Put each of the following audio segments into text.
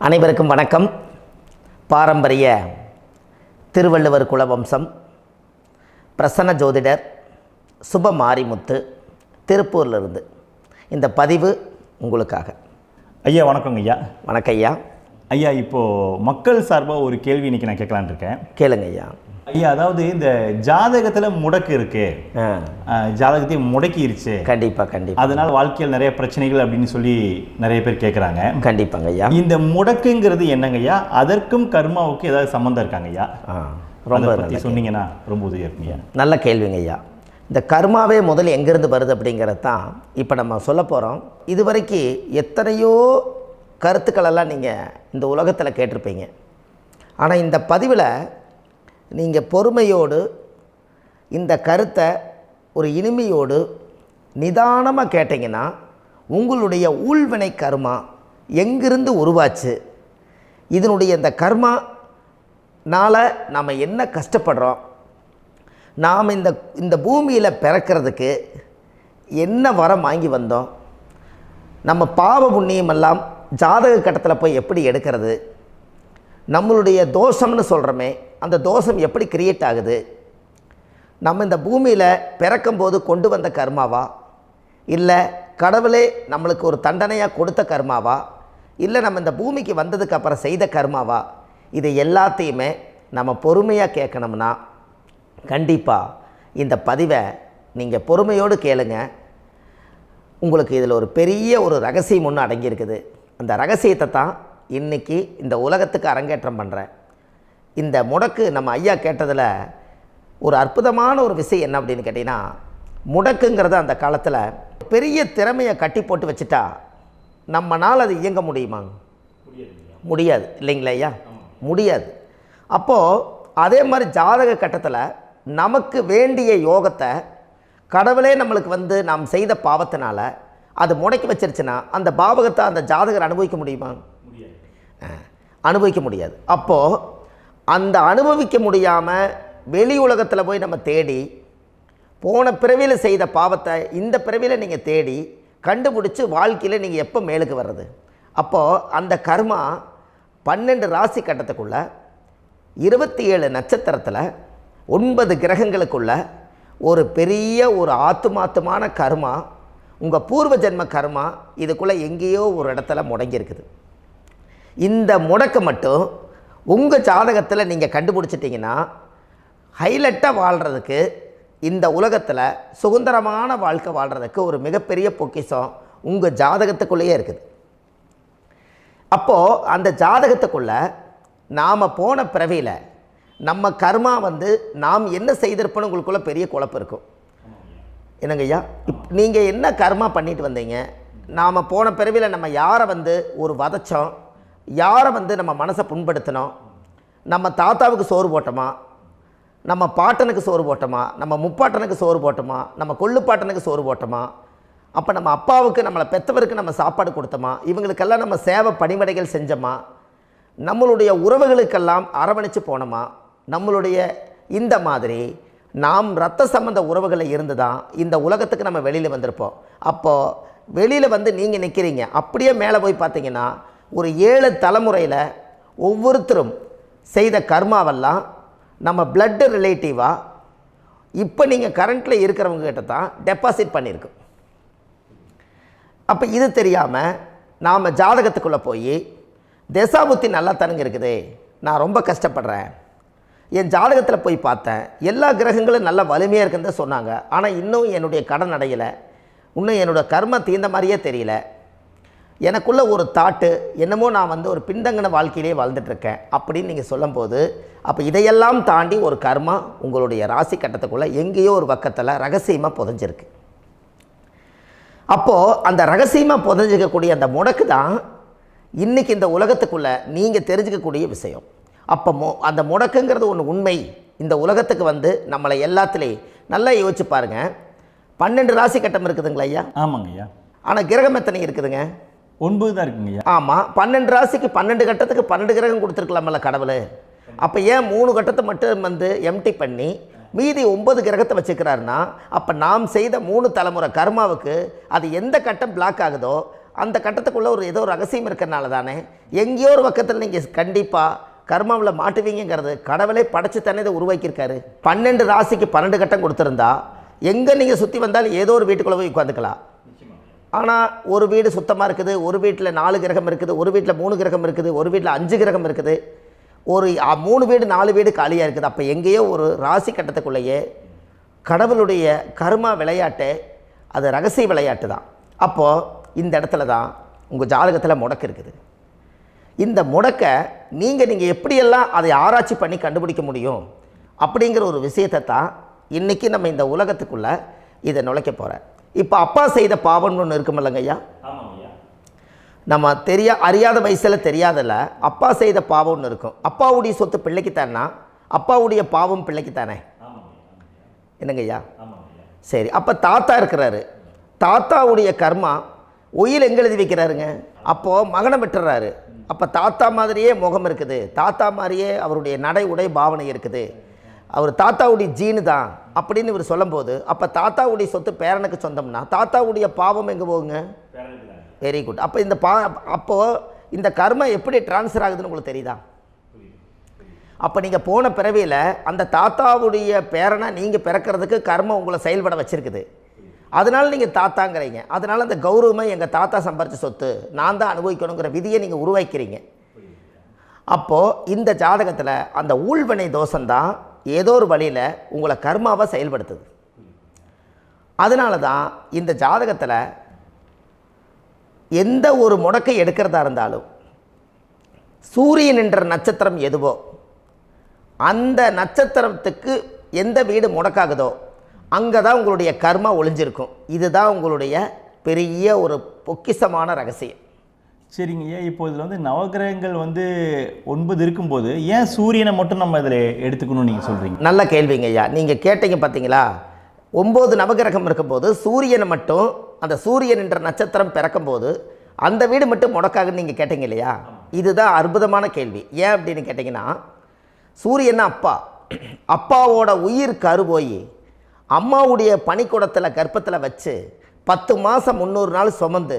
அனைவருக்கும் வணக்கம். பாரம்பரிய திருவள்ளுவர் குலவம்சம் பிரசன்ன ஜோதிடர் சுப மாரிமுத்து திருப்பூரிலிருந்து இந்த பதிவு உங்களுக்காக. ஐயா வணக்கங்க ஐயா. வணக்கம் ஐயா. ஐயா இப்போது மக்கள் சார்பாக ஒரு கேள்வி இன்றைக்கி நான் கேட்கலான் இருக்கேன். கேளுங்க ஐயா. ஐயா அதாவது இந்த ஜாதகத்தில் முடக்கு இருக்கு, ஜாதகத்தையும் முடக்கிருச்சு, கண்டிப்பாக அதனால் வாழ்க்கையில் நிறைய பிரச்சனைகள் அப்படின்னு சொல்லி நிறைய பேர் கேட்குறாங்க. கண்டிப்பாங்க ஐயா. இந்த முடக்குங்கிறது என்னங்க ஐயா? அதற்கும் கர்மாவுக்கு ஏதாவது சம்மந்தம் இருக்காங்க ஐயா? ரொம்ப பற்றி சொன்னீங்கன்னா ரொம்ப உதவியாக இருக்குங்க. நல்ல கேள்விங்க ஐயா. இந்த கர்மாவே முதல்ல எங்கேருந்து வருது அப்படிங்கிறது தான் இப்போ நம்ம சொல்ல போகிறோம். இதுவரைக்கும் எத்தனையோ கருத்துக்களெல்லாம் நீங்கள் இந்த உலகத்தில் கேட்டிருப்பீங்க. ஆனால் இந்த பதிவில் நீங்கள் பொறுமையோடு இந்த கருத்தை ஒரு இனிமையோடு நிதானமாக கேட்டிங்கன்னா உங்களுடைய ஊழ்வினை கர்மா எங்கிருந்து உருவாச்சு, இதனுடைய இந்த கர்மானால் நாம் என்ன கஷ்டப்படுறோம், நாம் இந்த பூமியில் பிறக்கிறதுக்கு என்ன வரம் வாங்கி வந்தோம், நம்ம பாவ புண்ணியமெல்லாம் ஜாதக கட்டத்தில் போய் எப்படி எடுக்கிறது, நம்மளுடைய தோஷம்னு சொல்கிறோமே அந்த தோஷம் எப்படி கிரியேட் ஆகுது, நம்ம இந்த பூமியில் பிறக்கும்போது கொண்டு வந்த கர்மாவா, இல்லை கடவுளே நம்மளுக்கு ஒரு தண்டனையாக கொடுத்த கர்மாவா, இல்லை நம்ம இந்த பூமிக்கு வந்ததுக்கு அப்புறம் செய்த கர்மாவா, இது எல்லாத்தையுமே நம்ம பொறுமையாக கேட்கணும்னா கண்டிப்பாக இந்த பதிவை நீங்கள் பொறுமையோடு கேளுங்க. உங்களுக்கு இதில் ஒரு பெரிய ஒரு ரகசியம் ஒன்று அடங்கியிருக்குது. அந்த ரகசியத்தை தான் இன்றைக்கி இந்த உலகத்துக்கு அரங்கேற்றம் பண்ணுறேன். இந்த முடக்கு நம்ம ஐயா கேட்டதில் ஒரு அற்புதமான ஒரு விஷயம் என்ன அப்படின்னு கேட்டிங்கன்னா, முடக்குங்கிறது அந்த காலத்தில் பெரிய திறமையை கட்டி போட்டு வச்சுட்டா நம்மனால் அது இயங்க முடியுமாங்க? முடியாது இல்லைங்களா ஐயா? முடியாது. அப்போது அதே மாதிரி ஜாதக கட்டத்தில் நமக்கு வேண்டிய யோகத்தை கடவுளே நம்மளுக்கு நாம் செய்த பாவத்தினால அது முடக்கி வச்சிருச்சுன்னா அந்த பாவகத்தை அந்த ஜாதகர் அனுபவிக்க முடியுமா? அனுபவிக்க முடியாது. அப்போது அந்த அனுபவிக்க முடியாமல் வெளி உலகத்தில் போய் நம்ம தேடி போன பிறவியில் செய்த பாவத்தை இந்த பிறவியில் நீங்கள் தேடி கண்டுபிடிச்சி வாழ்க்கையில் நீங்கள் எப்போ மேலுக்கு வர்றது? அப்போது அந்த கர்மா 12 ராசி கட்டத்துக்குள்ள 27 நட்சத்திரத்தில் 9 கிரகங்களுக்குள்ள ஒரு பெரிய ஒரு ஆத்துமாத்துமான கர்மா, உங்கள் பூர்வ ஜென்ம கர்மா இதுக்குள்ளே எங்கேயோ ஒரு இடத்துல முடங்கியிருக்குது. இந்த முடக்க மட்டும் உங்கள் ஜாதகத்தில் நீங்கள் கண்டுபிடிச்சிட்டிங்கன்னா ஹைலைட்டாக வாழ்கிறதுக்கு, இந்த உலகத்தில் சுதந்திரமான வாழ்க்கை வாழ்கிறதுக்கு ஒரு மிகப்பெரிய பொக்கிஷம் உங்கள் ஜாதகத்துக்குள்ளேயே இருக்குது. அப்போது அந்த ஜாதகத்துக்குள்ளே நாம் போன பிறவியில் நம்ம கர்மா நாம் என்ன செய்திருப்போன்னு உங்களுக்குள்ளே பெரிய குழப்பம் இருக்கும். என்னங்க ஐயா, நீங்கள் என்ன கர்மா பண்ணிட்டு வந்தீங்க, நாம் போன பிறவியில் நம்ம யாரை ஒரு வதச்சோம், யாரை நம்ம மனசை புண்படுத்தினோம், நம்ம தாத்தாவுக்கு சோறு போட்டோமா, நம்ம பாட்டனுக்கு சோறு போட்டோமா, நம்ம முப்பாட்டனுக்கு சோறு போட்டோமா, நம்ம கொள்ளுப்பாட்டனுக்கு சோறு போட்டோமா, அப்போ நம்ம அப்பாவுக்கு நம்மளை பெற்றவருக்கு நம்ம சாப்பாடு கொடுத்தோமா, இவங்களுக்கெல்லாம் நம்ம சேவை பணிமடைகள் செஞ்சோமா, நம்மளுடைய உறவுகளுக்கெல்லாம் அரவணைச்சு போனோமா, நம்மளுடைய இந்த மாதிரி நாம் இரத்த சம்பந்த உறவுகளை இருந்து தான் இந்த உலகத்துக்கு நம்ம வெளியில் வந்திருப்போம். அப்போது வெளியில் நீங்கள் நிற்கிறீங்க, அப்படியே மேலே போய் பார்த்தீங்கன்னா ஒரு 7 தலைமுறையில் ஒவ்வொருத்தரும் செய்த கர்மாவெல்லாம் நம்ம பிளட்டு ரிலேட்டிவாக இப்போ நீங்கள் கரண்ட்டில் இருக்கிறவங்க கிட்ட தான் டெபாசிட் பண்ணியிருக்கோம். அப்போ இது தெரியாமல் நாம் ஜாதகத்துக்குள்ளே போய் தசாபுத்தி நல்லா தனுங்க இருக்குது, நான் ரொம்ப கஷ்டப்படுறேன், என் ஜாதகத்தில் போய் பார்த்தேன் எல்லா கிரகங்களும் நல்ல வலிமையாக இருக்குன்னு தான் சொன்னாங்க, ஆனால் இன்னும் என்னுடைய கடன் அடையலை, இன்னும் என்னோடய கர்ம தீர்ந்த மாதிரியே தெரியல, எனக்குள்ளே ஒரு தாட்டு என்னமோ நான் ஒரு பின்தங்கின வாழ்க்கையிலே வாழ்ந்துட்டுருக்கேன் அப்படின்னு நீங்கள் சொல்லும்போது, அப்போ இதையெல்லாம் தாண்டி ஒரு கர்மா உங்களுடைய ராசி கட்டத்துக்குள்ளே எங்கேயோ ஒரு பக்கத்தில் ரகசியமாக புதைஞ்சிருக்கு. அப்போது அந்த ரகசியமாக புதைஞ்சிக்கக்கூடிய அந்த முடக்கு தான் இன்றைக்கி இந்த உலகத்துக்குள்ளே நீங்கள் தெரிஞ்சுக்கக்கூடிய விஷயம். அப்போ அந்த முடக்குங்கிறது ஒன்று உண்மை. இந்த உலகத்துக்கு நம்மளை எல்லாத்துலேயும் நல்லா யோசிச்சு பாருங்கள். 12 ராசி கட்டம் இருக்குதுங்களா ஐயா? ஆமாங்க ஐயா. ஆனால் கிரகம் எத்தனை இருக்குதுங்க? 9 தான் இருக்குங்க ஐயா. ஆமாம், 12 ராசிக்கு 12 கட்டத்துக்கு 12 கிரகம் கொடுத்துருக்கலாமல்ல கடவுள். அப்போ ஏன் 3 கட்டத்தை மட்டும் எம்டி பண்ணி மீதி 9 கிரகத்தை வச்சுக்கிறாருன்னா, அப்போ நாம் செய்த 3 தலைமுறை கர்மாவுக்கு அது எந்த கட்டம் பிளாக் ஆகுதோ அந்த கட்டத்துக்குள்ளே ஏதோ ஒரு ரகசியம் இருக்கிறனால தானே எங்கேயோ ஒரு பக்கத்தில் நீங்கள் கண்டிப்பாக கர்மாவில் மாட்டுவீங்கிறது கடவுளே படைச்சு தானே இதை உருவாக்கியிருக்காரு. 12 ராசிக்கு 12 கட்டம் கொடுத்துருந்தா எங்கே நீங்கள் சுற்றி வந்தாலும் ஏதோ ஒரு வீட்டுக்குள்ளே போய் உட்காந்துக்கலாம். ஆனால் ஒரு வீடு சுத்தமாக இருக்குது, ஒரு வீட்டில் 4 கிரகம் இருக்குது, ஒரு வீட்டில் 3 கிரகம் இருக்குது, ஒரு வீட்டில் 5 கிரகம் இருக்குது, ஒரு 3 வீடு 4 வீடு காலியாக இருக்குது. அப்போ எங்கேயோ ஒரு ராசி கட்டத்துக்குள்ளேயே கடவுளுடைய கர்மா விளையாட்டு, அது ரகசிய விளையாட்டு தான். அப்போது இந்த இடத்துல தான் உங்கள் ஜாதகத்தில் முடக்கு இருக்குது. இந்த முடக்கை நீங்கள் எப்படியெல்லாம் அதை ஆராய்ச்சி பண்ணி கண்டுபிடிக்க முடியும் அப்படிங்கிற ஒரு விஷயத்தை தான் இன்றைக்கி நம்ம இந்த உலகத்துக்குள்ளே இதை நுழைக்க போகிறேன். இப்போ அப்பா செய்த பாவம்னு ஒன்று இருக்குமில்லங்க ஐயா, நம்ம அறியாத வயசில் தெரியாதில்ல, அப்பா செய்த பாவம்னு இருக்கும். அப்பாவுடைய சொத்து பிள்ளைக்குத்தானா, அப்பாவுடைய பாவம் பிள்ளைக்குத்தானே, என்னங்க ஐயா? சரி, அப்போ தாத்தா இருக்கிறாரு, தாத்தாவுடைய கர்மா உயிர் எங்கே எழுதி வைக்கிறாருங்க? அப்போது மகனை விட்டுறாரு. அப்போ தாத்தா மாதிரியே முகம் இருக்குது, தாத்தா மாதிரியே அவருடைய நடை உடை பாவனை இருக்குது, அவர் தாத்தாவுடைய ஜீனு தான் அப்படின்னு இவர் சொல்லும்போது, அப்போ தாத்தாவுடைய சொத்து பேரனுக்கு சொந்தம்னா தாத்தாவுடைய பாவம் எங்கே போகுங்க? Very good. அப்போ அப்போது இந்த கர்மா எப்படி டிரான்ஸ்ஃபர் ஆகுதுன்னு உங்களுக்கு தெரியுதா? அப்போ நீங்கள் போன பிறவியில் அந்த தாத்தாவுடைய பேரனை நீங்கள் பிறக்கிறதுக்கு கர்மம் உங்களை செயல்பட வச்சுருக்குது. அதனால் நீங்கள் தாத்தாங்கிறீங்க. அதனால் அந்த கௌரவமாக எங்கள் தாத்தா சம்பாரித்த சொத்து நான் தான் அனுபவிக்கணுங்கிற விதியை நீங்கள் உருவாக்கிறீங்க. அப்போது இந்த ஜாதகத்தில் அந்த ஊழ்வினை தோஷந்தான் ஏதோ ஒரு வழியில் உங்களை கர்மாவை செயல்படுத்துது. அதனால தான் இந்த ஜாதகத்தில் எந்த ஒரு முடக்கை எடுக்கிறதா இருந்தாலும் சூரியன் என்ற நட்சத்திரம் எதுவோ அந்த நட்சத்திரத்துக்கு எந்த வீடு முடக்காகுதோ அங்கே தான் உங்களுடைய கர்மா ஒளிஞ்சிருக்கும். இதுதான் உங்களுடைய பெரிய ஒரு பொக்கிஷமான ரகசியம். சரிங்க ஐயா, இப்போ இதில் நவகிரகங்கள் 9 இருக்கும்போது ஏன் சூரியனை மட்டும் நம்ம இதில் எடுத்துக்கணும்னு நீங்கள் சொல்கிறீங்க? நல்ல கேள்விங்க ஐயா. நீங்கள் கேட்டீங்க பார்த்தீங்களா, 9 நவகிரகம் இருக்கும்போது சூரியனை மட்டும், அந்த சூரியன் என்ற நட்சத்திரம் பிறக்கும்போது அந்த வீடு மட்டும் முடக்காகுன்னு நீங்கள் கேட்டீங்க இல்லையா? இதுதான் அற்புதமான கேள்வி. ஏன் அப்படின்னு கேட்டிங்கன்னா, சூரியன் அப்பாவோட உயிர் கரு போய் அம்மாவுடைய பனிக்கூடத்தில் கர்ப்பத்தில் வச்சு 10 மாதம் 300 நாள் சுமந்து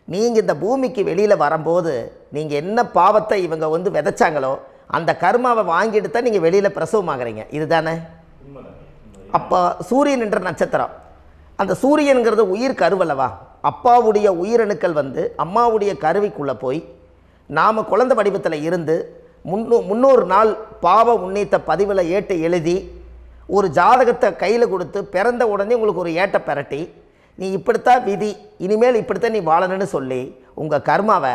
நீங்கள் இந்த பூமிக்கு வெளியில் வரும்போது நீங்கள் என்ன பாவத்தை இவங்க விதைச்சாங்களோ அந்த கர்மாவை வாங்கிட்டு தான் நீங்கள் வெளியில் பிரசவமாகறீங்க. இதுதானே? அப்போ சூரியன் என்ற நட்சத்திரம், அந்த சூரியனுங்கிறது உயிர் கருவல்லவா, அப்பாவுடைய உயிரணுக்கள் அம்மாவுடைய கருவிக்குள்ளே போய் நாம் குழந்தை வடிவத்தில் இருந்து 300 நாள் பாவ உண்ணீத்த பதிவில் ஏட்டு எழுதி ஒரு ஜாதகத்தை கையில் கொடுத்து பிறந்த உடனே உங்களுக்கு ஒரு ஏட்டை பெரட்டி நீ இப்படித்தான் விதி, இனிமேல் இப்படித்தான் நீ வாழணும்னு சொல்லி உங்கள் கர்மாவை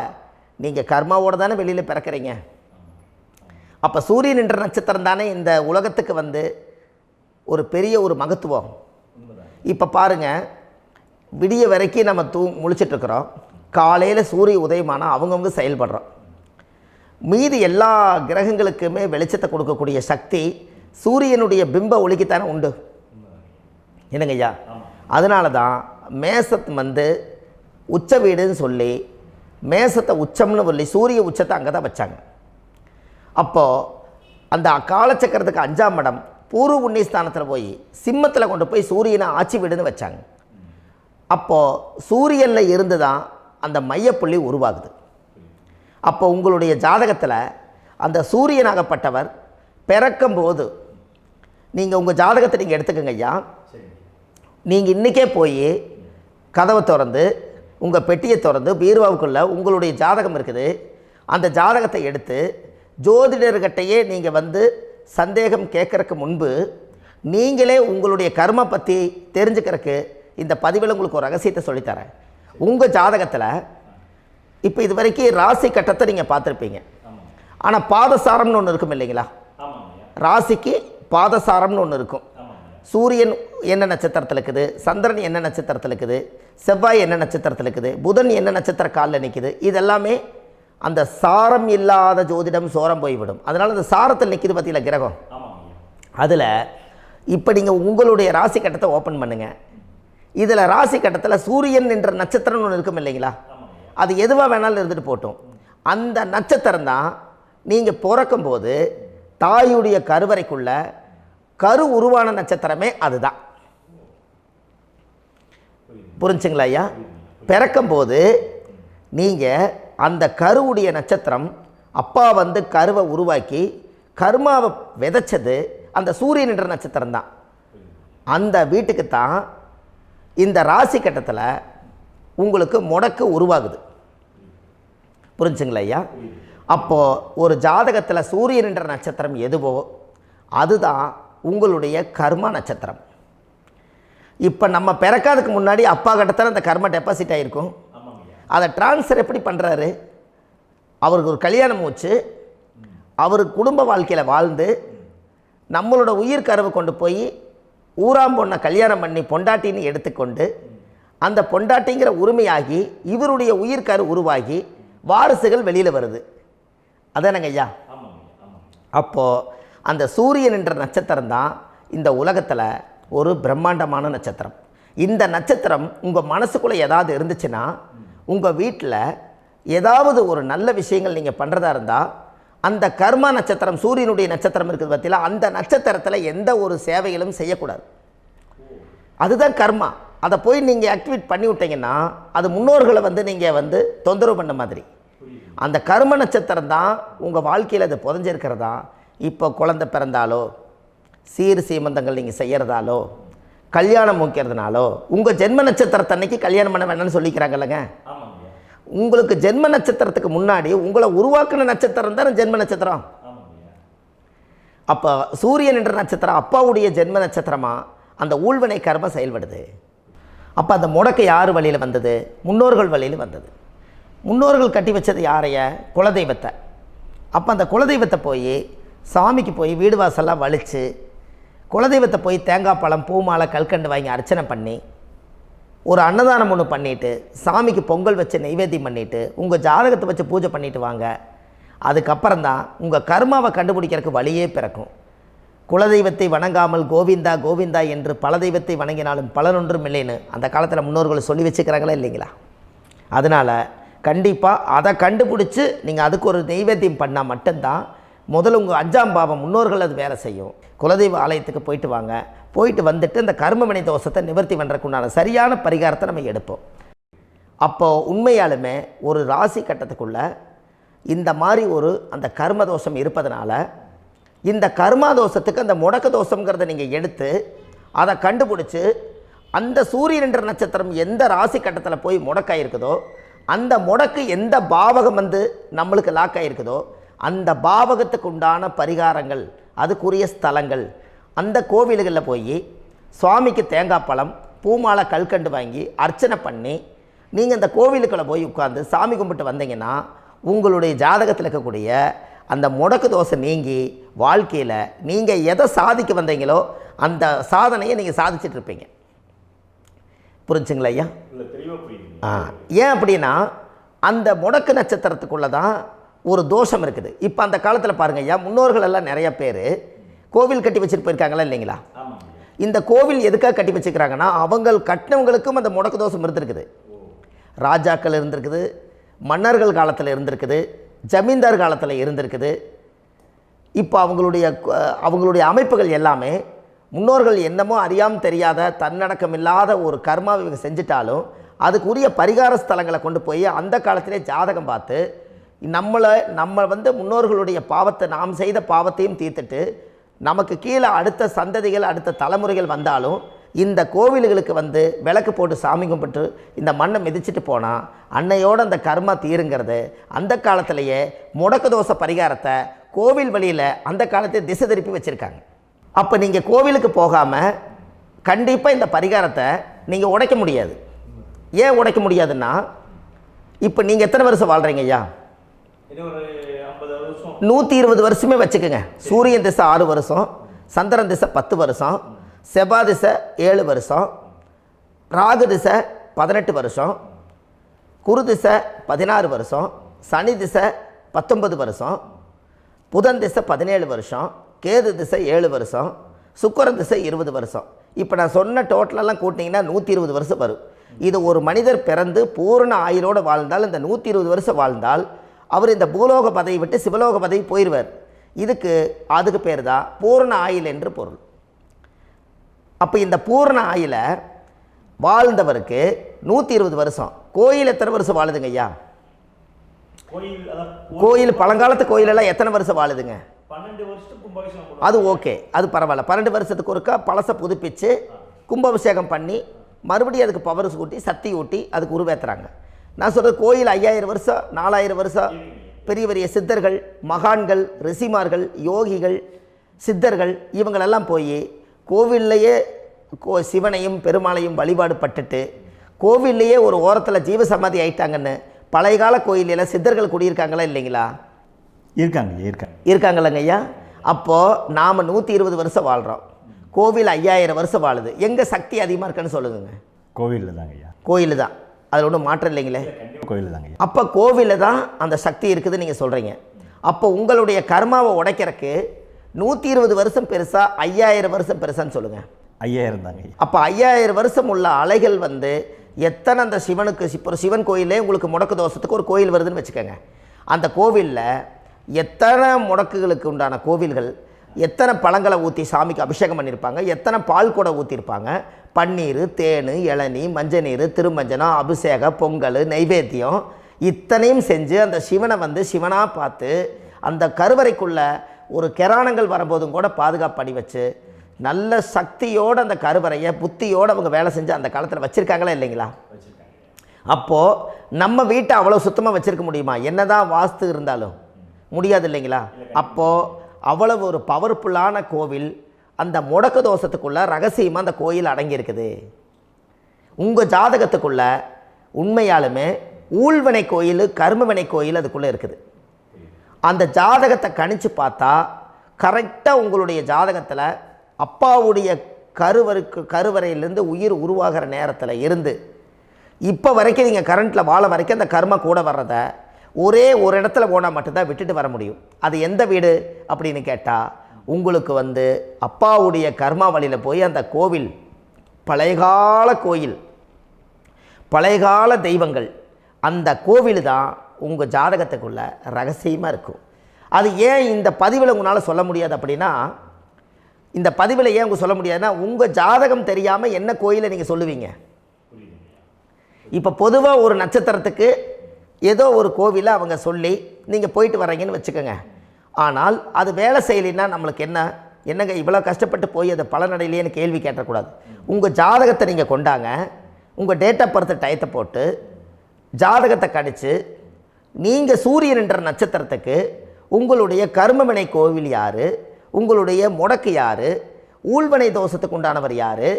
நீங்கள் கர்மாவோடு தானே வெளியில் பிறக்கிறீங்க. அப்போ சூரியன் என்ற நட்சத்திரம் தானே இந்த உலகத்துக்கு ஒரு பெரிய ஒரு மகத்துவம். இப்போ பாருங்கள், விடிய வரைக்கும் நம்ம முழிச்சிட்ருக்குறோம், காலையில் சூரிய உதயமானால் அவங்கவுங்க செயல்படுறோம். மீதி எல்லா கிரகங்களுக்குமே வெளிச்சத்தை கொடுக்கக்கூடிய சக்தி சூரியனுடைய பிம்ப ஒளிக்குத்தானே உண்டு, என்னங்க ஐயா? அதனால தான் மேசத்து உச்ச வீடுன்னு சொல்லி மேசத்தை உச்சம்னு சொல்லி சூரிய உச்சத்தை அங்கே தான் வச்சாங்க. அப்போது அந்த காலச்சக்கரத்துக்கு 5ஆம் இடம் பூர்வ புண்ணியஸ்தானத்தில் போய் சிம்மத்தில் கொண்டு போய் சூரியனை ஆட்சி வீடுன்னு வச்சாங்க. அப்போது சூரியனில் இருந்து தான் அந்த மையப்புள்ளி உருவாகுது. அப்போ உங்களுடைய ஜாதகத்தில் அந்த சூரியனாகப்பட்டவர் பிறக்கும்போது நீங்கள் உங்கள் ஜாதகத்தை நீங்கள் எடுத்துக்கங்க ஐயா. நீங்கள் இன்றைக்கே போய் கதவை திறந்து உங்கள் பெட்டியை திறந்து பீர்வாவுக்குள்ளே உங்களுடைய ஜாதகம் இருக்குது, அந்த ஜாதகத்தை எடுத்து ஜோதிடர்கிட்டையே நீங்கள் சந்தேகம் கேட்குறக்கு முன்பு நீங்களே உங்களுடைய கர்ம பற்றி தெரிஞ்சுக்கிறதுக்கு இந்த பதிவில் உங்களுக்கு ஒரு ரகசியத்தை சொல்லித்தரேன். உங்கள் ஜாதகத்தில் இப்போ இது வரைக்கும் ராசி கட்டத்தை நீங்கள் பார்த்துருப்பீங்க, ஆனால் பாதசாரம்னு ஒன்று இருக்கும் இல்லைங்களா? ராசிக்கு பாதசாரம்னு ஒன்று இருக்கும். சூரியன் என்ன நட்சத்திரத்தில் இருக்குது, சந்திரன் என்ன நட்சத்திரத்தில் இருக்குது, செவ்வாய் என்ன நட்சத்திரத்தில் இருக்குது, புதன் என்ன நட்சத்திர காலில் நிற்குது, இதெல்லாமே அந்த சாரம் இல்லாத ஜோதிடம் சோரம் போய்விடும். அதனால் அந்த சாரத்தில் நிற்கிது பார்த்தீங்களா கிரகம், அதில் இப்போ நீங்கள் உங்களுடைய ராசி கட்டத்தை ஓப்பன் பண்ணுங்கள். இதில் ராசி கட்டத்தில் சூரியன் என்ற நட்சத்திரம்னு ஒன்று இருக்கும் இல்லைங்களா? அது எதுவாக வேணாலும் இருந்துட்டு போட்டோம், அந்த நட்சத்திரம் தான் நீங்கள் பிறக்கும்போது தாயுடைய கருவறைக்குள்ள கரு உருவான நட்சத்திரமே அதுதான். புரிஞ்சுங்களா ஐயா? பிறக்கும்போது நீங்கள் அந்த கருவுடைய நட்சத்திரம் அப்பா வந்து கருவை உருவாக்கி கர்மாவை விதைச்சது அந்த சூரியன் என்ற நட்சத்திரம் தான். அந்த வீட்டுக்கு தான் இந்த ராசி கட்டத்தில் உங்களுக்கு முடக்கு உருவாகுது. புரிஞ்சுங்களா ஐயா? அப்போது ஒரு ஜாதகத்தில் சூரியன் என்ற நட்சத்திரம் எதுவோ அதுதான் உங்களுடைய கர்மா நட்சத்திரம். இப்போ நம்ம பிறக்காதுக்கு முன்னாடி அப்பா கட்டத்தில் அந்த கர்மா டெபாசிட் ஆகிருக்கும். அதை ட்ரான்ஸ்ஃபர் எப்படி பண்ணுறாரு? அவருக்கு ஒரு கல்யாணம் வச்சு அவர் குடும்ப வாழ்க்கையில் வாழ்ந்து நம்மளோட உயிர் கருவை கொண்டு போய் ஊராம் பொண்ணை கல்யாணம் பண்ணி பொண்டாட்டின்னு எடுத்துக்கொண்டு அந்த பொண்டாட்டிங்கிற உரிமையாகி இவருடைய உயிர் கரு உருவாகி வாரிசுகள் வெளியில் வருது. அதானங்க ஐயா? அப்போது அந்த சூரியன் என்ற நட்சத்திரம் தான் இந்த உலகத்தில் ஒரு பிரம்மாண்டமான நட்சத்திரம். இந்த நட்சத்திரம் உங்கள் மனசுக்குள்ளே ஏதாவது இருந்துச்சுன்னா உங்கள் வீட்டில் ஏதாவது ஒரு நல்ல விஷயங்கள் நீங்கள் பண்ணுறதா இருந்தால் அந்த கர்மா நட்சத்திரம் சூரியனுடைய நட்சத்திரம் இருக்குது பார்த்தீங்களா, அந்த நட்சத்திரத்தில் எந்த ஒரு சேவைகளும் செய்யக்கூடாது. அதுதான் கர்மா. அதை போய் நீங்கள் ஆக்டிவேட் பண்ணி விட்டீங்கன்னா அது முன்னோர்களை வந்து நீங்கள் வந்து தொந்தரவு பண்ண மாதிரி. அந்த கர்ம நட்சத்திரம் தான் உங்கள் வாழ்க்கையில் அது புதஞ்சிருக்கிறதா. இப்போ குழந்தை பிறந்தாலோ சீர் சீமந்தங்கள் நீங்கள் செய்கிறதாலோ கல்யாணம் முக்கிறதுனாலோ உங்கள் ஜென்ம நட்சத்திரத்தன்னைக்கு கல்யாணம் பண்ண வேண்டாம்னு சொல்லிக்கிறாங்கல்லங்க. உங்களுக்கு ஜென்ம நட்சத்திரத்துக்கு முன்னாடி உங்களை உருவாக்குன நட்சத்திரம் தான் ஜென்ம நட்சத்திரம். அப்போ சூரியன் என்ற நட்சத்திரம் அப்பாவுடைய ஜென்ம நட்சத்திரமாக அந்த ஊழ்வினை கர்மம் செயல்படுது. அப்போ அந்த முடக்கு யார் வழியில் வந்தது? முன்னோர்கள் வழியில் வந்தது. முன்னோர்கள் கட்டி வச்சது யாரைய? குலதெய்வத்தை. அப்போ அந்த குலதெய்வத்தை போய் சாமிக்கு போய் வீடு வாசல்லாம் வலித்து குலதெய்வத்தை போய் தேங்காய் பழம் பூ மாலை கல்கண்டு வாங்கி அர்ச்சனை பண்ணி ஒரு அன்னதானம் ஒன்று பண்ணிவிட்டு சாமிக்கு பொங்கல் வச்சு நைவேத்தியம் பண்ணிவிட்டு உங்கள் ஜாதகத்தை வச்சு பூஜை பண்ணிவிட்டு வாங்க. அதுக்கப்புறம் தான் உங்கள் கர்மாவை கண்டுபிடிக்கிறதுக்கு வழியே பிறக்கும். குலதெய்வத்தை வணங்காமல் கோவிந்தா கோவிந்தா என்று பல தெய்வத்தை வணங்கினாலும் பலனொன்றும் இல்லைன்னு அந்த காலத்தில் முன்னோர்கள் சொல்லி வச்சுக்கிறாங்களா இல்லைங்களா? அதனால் கண்டிப்பாக அதை கண்டுபிடிச்சி நீங்கள் அதுக்கு ஒரு நைவேத்தியம் பண்ணால் மட்டும்தான் முதல்ல உங்கள் 5ஆம் பாவம் முன்னோர்கள் அது வேலை செய்யும். குலதெய்வ ஆலயத்துக்கு போயிட்டு வாங்க. போயிட்டு வந்துட்டு இந்த கர்மவினை தோஷத்தை நிவர்த்தி பண்ணுறதுக்குண்டான சரியான பரிகாரத்தை நம்ம எடுப்போம். அப்போது உண்மையாலுமே ஒரு ராசி கட்டத்துக்குள்ளே இந்த மாதிரி ஒரு அந்த கர்ம தோஷம் இருப்பதனால இந்த கர்மா தோஷத்துக்கு அந்த முடக்க தோஷங்கிறத நீங்கள் எடுத்து அதை கண்டுபிடிச்சி அந்த சூரியன் என்ற நட்சத்திரம் எந்த ராசி கட்டத்தில் போய் முடக்காயிருக்குதோ அந்த முடக்கு எந்த பாவகம் வந்து நம்மளுக்கு லாக் ஆகிருக்குதோ அந்த பாவகத்துக்கு உண்டான பரிகாரங்கள் அதுக்குரிய ஸ்தலங்கள் அந்த கோவில்களில் போய் சுவாமிக்கு தேங்காய் பழம் பூமாலை கல்கண்டு வாங்கி அர்ச்சனை பண்ணி நீங்கள் அந்த கோவிலுக்குள்ளே போய் உட்காந்து சாமி கும்பிட்டு வந்தீங்கன்னா உங்களுடைய ஜாதகத்தில் இருக்கக்கூடிய அந்த முடக்கு தோசை நீங்கி வாழ்க்கையில் நீங்கள் எதை சாதிக்க வந்தீங்களோ அந்த சாதனையை நீங்கள் சாதிச்சிட்ருப்பீங்க. புரிஞ்சுங்களா ஐயா? ஏன் அப்படின்னா அந்த முடக்கு நட்சத்திரத்துக்குள்ளே தான் ஒரு தோஷம் இருக்குது. இப்போ அந்த காலத்தில் பாருங்கள் ஐயா, முன்னோர்கள் எல்லாம் நிறைய பேர் கோவில் கட்டி வச்சுட்டு போயிருக்காங்களா இல்லைங்களா? இந்த கோவில் எதுக்காக கட்டி வச்சுக்கிறாங்கன்னா அவங்க கட்டினவங்களுக்கும் அந்த முடக்கு தோஷம் இருந்திருக்குது. ராஜாக்கள் இருந்திருக்குது, மன்னர்கள் காலத்தில் இருந்திருக்குது, ஜமீன்தார் காலத்தில் இருந்திருக்குது. இப்போ அவங்களுடைய அமைப்புகள் எல்லாமே முன்னோர்கள் என்னமோ அறியாமல் தெரியாத தன்னடக்கம் இல்லாத ஒரு கர்மாவை இவங்க செஞ்சிட்டாலும் அதுக்குரிய பரிகார ஸ்தலங்களை கொண்டு போய் அந்த காலத்திலே ஜாதகம் பார்த்து நம்ம வந்து முன்னோர்களுடைய பாவத்தை நாம் செய்த பாவத்தையும் தீர்த்துட்டு நமக்கு கீழே அடுத்த சந்ததிகள் அடுத்த தலைமுறைகள் வந்தாலும் இந்த கோவில்களுக்கு வந்து விளக்கு போட்டு சாமி கும்பிட்டு இந்த மண்ணை மிதிச்சிட்டு போனால் அன்னையோடு அந்த கர்மா தீருங்கிறது அந்த காலத்திலேயே முடக்க தோஷ பரிகாரத்தை கோவில் வழியில் அந்த காலத்தை திசை திருப்பி வச்சுருக்காங்க. அப்போ நீங்கள் கோவிலுக்கு போகாமல் கண்டிப்பாக இந்த பரிகாரத்தை நீங்கள் உடைக்க முடியாது. ஏன் உடைக்க முடியாதுன்னா இப்போ நீங்கள் எத்தனை வருஷம் வாழ்கிறீங்க ஐயா? 120 வருஷமே வச்சுக்கோங்க. சூரியன் திசை 6 வருஷம், சந்திரன் திசை 10 வருஷம், செவ்வாய் திசை 7 வருஷம், ராகு திசை 18 வருஷம், குரு திசை 16 வருஷம், சனி திசை 19 வருஷம், புதன் திசை 17 வருஷம், கேது திசை 7 வருஷம், சுக்கிரன் திசை 20 வருஷம். இப்போ நான் சொன்ன டோட்டலெல்லாம் கூட்டிங்கன்னா 120 வருஷம் வரும். இது ஒரு மனிதர் பிறந்து பூரண ஆயுளோடு வாழ்ந்தால் இந்த 120 வருஷம் வாழ்ந்தால் அவர் இந்த பூலோக பதவி விட்டு சிவலோக பதவி போயிடுவார். அதுக்கு பேர் தான் பூரண ஆயுள் என்று பொருள். அப்போ இந்த பூரண ஆயுளை வாழ்ந்தவருக்கு 120 வருஷம். கோயில் எத்தனை வருஷம் வாழுதுங்க ஐயா? கோயில் பழங்காலத்து கோயிலெல்லாம் எத்தனை வருஷம் வாழுதுங்க? 12 வருஷத்துக்கு கும்பாபிஷேகம். அது ஓகே, அது பரவாயில்ல. 12 வருஷத்துக்கு ஒருக்கா பழசை புதுப்பிச்சு கும்பாபிஷேகம் பண்ணி மறுபடியும் அதுக்கு பவர் ஊட்டி சக்தி ஊட்டி அதுக்கு உருவேற்றுறாங்க. நான் சொல்கிறது கோயில் 5000 வருஷம் 4000 வருஷம் பெரிய பெரிய சித்தர்கள், மகான்கள், ரிஷிமார்கள், யோகிகள், சித்தர்கள் இவங்களெல்லாம் போய் கோவில்லையே சிவனையும் பெருமாளையும் வழிபாடு பட்டுட்டு கோவில்லையே ஒரு ஓரத்தில் ஜீவசமாதி ஆயிட்டாங்கன்னு பழைய கால கோயிலில் சித்தர்கள் குடியிருக்காங்களா இல்லைங்களா? இருக்காங்கல்லங்க ஐயா. அப்போது நாம் 120 வருஷம் வாழ்கிறோம், கோவில் 5000 வருஷம் வாழுது. எங்கே சக்தி அதிகமாக இருக்குன்னு சொல்லுங்க? கோவிலில் தாங்க ஐயா. கோயில் தான், அதில் ஒன்றும் மாற்றம் இல்லைங்களே. கோயில் தாங்க. அப்போ கோவிலில் தான் அந்த சக்தி இருக்குதுன்னு நீங்கள் சொல்கிறீங்க. அப்போ உங்களுடைய கர்மாவை உடைக்கிறதுக்கு 120 வருஷம் பெருசா 5000 வருஷம் பெருசான்னு சொல்லுங்கள்? 5000 தாங்க. அப்போ 5000 வருஷம் உள்ள அலைகள் வந்து எத்தனை அந்த சிவனுக்கு இப்போ சிவன் கோயிலே உங்களுக்கு முடக்கு தோஷத்துக்கு ஒரு கோயில் வருதுன்னு வச்சுக்கோங்க. அந்த கோவிலில் எத்தனை முடக்குகளுக்கு உண்டான கோவில்கள், எத்தனை பழங்களை ஊற்றி சாமிக்கு அபிஷேகம் பண்ணியிருப்பாங்க, எத்தனை பால் கூட ஊற்றிருப்பாங்க, பன்னீர், தேன், இளநீ, மஞ்சள் நீர், திருமஞ்சனம், அபிஷேகம், பொங்கல், நைவேத்தியம் இத்தனையும் செஞ்சு அந்த சிவனை வந்து சிவனாக பார்த்து அந்த கருவறைக்குள்ள ஒரு கிராணங்கள் வரும்போதும் கூட பாதுகாப்பு பண்ணி வச்சு நல்ல சக்தியோடு அந்த கருவறையை புத்தியோடு அவங்க வேலை செஞ்சு அந்த காலத்தில் வச்சுருக்காங்களா இல்லைங்களா? அப்போது நம்ம வீட்டை அவ்வளோ சுத்தமாக வச்சுருக்க முடியுமா? என்னதான் வாஸ்து இருந்தாலும் முடியாது இல்லைங்களா? அப்போது அவ்வளவு ஒரு பவர்ஃபுல்லான கோவில் அந்த முடக்கு தோஷத்துக்குள்ளே ரகசியமாக அந்த கோயில் அடங்கியிருக்குது. உங்கள் ஜாதகத்துக்குள்ளே உண்மையாலுமே ஊழ்வினை கோயில், கர்மவினை கோயில் அதுக்குள்ளே இருக்குது. அந்த ஜாதகத்தை கணிச்சு பார்த்தா கரெக்டாக உங்களுடைய ஜாதகத்தில் அப்பாவுடைய கருவறையிலேருந்து உயிர் உருவாகிற நேரத்தில் இருந்து இப்போ வரைக்கும் நீங்கள் கரண்ட்டில் வாழ வரைக்கும் அந்த கர்ம கூட வர்றதை ஒரே ஒரு இடத்துல போனால் மட்டும்தான் விட்டுட்டு வர முடியும். அது எந்த வீடு அப்படின்னு கேட்டால் உங்களுக்கு வந்து அப்பாவுடைய கர்மா வழியில் போய் அந்த கோவில் பழையகால கோயில், பழையகால தெய்வங்கள், அந்த கோவில் தான் உங்கள் ஜாதகத்துக்குள்ள ரகசியமாக இருக்கும். அது ஏன் இந்த பதிவில் உங்களால் சொல்ல முடியாது அப்படின்னா, இந்த பதிவில் ஏன் உங்க சொல்ல முடியாதுன்னா உங்கள் ஜாதகம் தெரியாமல் என்ன கோயிலை நீங்கள் சொல்லுவீங்க? இப்போ பொதுவாக ஒரு நட்சத்திரத்துக்கு ஏதோ ஒரு கோவிலை அவங்க சொல்லி நீங்கள் போயிட்டு வர்றீங்கன்னு வச்சுக்கோங்க. ஆனால் அது வேலை செய்யலைன்னா நம்மளுக்கு என்னங்க இவ்வளோ கஷ்டப்பட்டு போய் அதை பலனடையிலேன்னு கேள்வி கேட்டக்கூடாது. உங்கள் ஜாதகத்தை நீங்கள் கொண்டாங்க, உங்கள் டேட் ஆஃப் பர்த் டயத்தை போட்டு ஜாதகத்தை கணிச்சு நீங்கள் சூரியன் என்ற நட்சத்திரத்துக்கு உங்களுடைய கர்மவினை கோவில் யார், உங்களுடைய முடக்கு யார், ஊழ்வனை தோஷத்துக்கு உண்டானவர் யார்,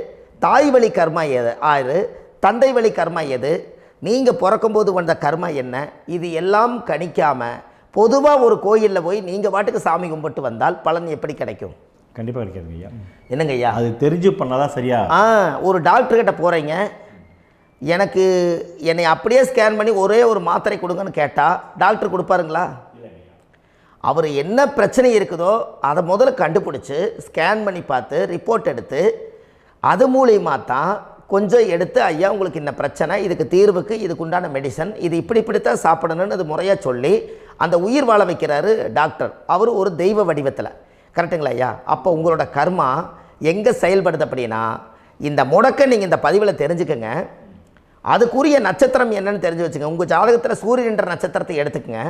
தாய் வழி கர்மா யார், தந்தை வழி கர்மா எது, நீங்கள் பிறக்கும்போது வந்த கர்மா என்ன, இது எல்லாம் கணிக்காமல் பொதுவாக ஒரு கோயிலில் போய் நீங்கள் பாட்டுக்கு சாமி கும்பிட்டு வந்தால் பலன் எப்படி கிடைக்கும்? கண்டிப்பாக கிடைக்காதுங்க ஐயா. என்னங்க ஐயா? அது தெரிஞ்சு பண்ணாதான் சரியா? ஒரு டாக்டர்கிட்ட போகிறீங்க, என்னை அப்படியே ஸ்கேன் பண்ணி ஒரே ஒரு மாத்திரை கொடுங்கன்னு கேட்டால் டாக்டர் கொடுப்பாருங்களா? அவர் என்ன பிரச்சனை இருக்குதோ அதை முதல்ல கண்டுபிடிச்சி ஸ்கேன் பண்ணி பார்த்து ரிப்போர்ட் எடுத்து அது மூலியமாக தான் கொஞ்சம் எடுத்து ஐயா உங்களுக்கு இந்த பிரச்சனை, இதுக்கு தீர்வுக்கு இதுக்குண்டான மெடிசன், இது இப்படித்தான் சாப்பிடணும்னு அது முறையாக சொல்லி அந்த உயிர் வாழ வைக்கிறாரு டாக்டர். அவர் ஒரு தெய்வ வடிவத்தில். கரெக்டுங்களா ஐயா? அப்போ உங்களோட கர்மா எங்கே செயல்படுது அப்படின்னா, இந்த முடக்க நீங்கள் இந்த பதிவில் தெரிஞ்சுக்கங்க. அதுக்குரிய நட்சத்திரம் என்னன்னு தெரிஞ்சு வச்சுங்க. உங்கள் ஜாதகத்தில் சூரியன் என்ற நட்சத்திரத்தை எடுத்துக்கங்க.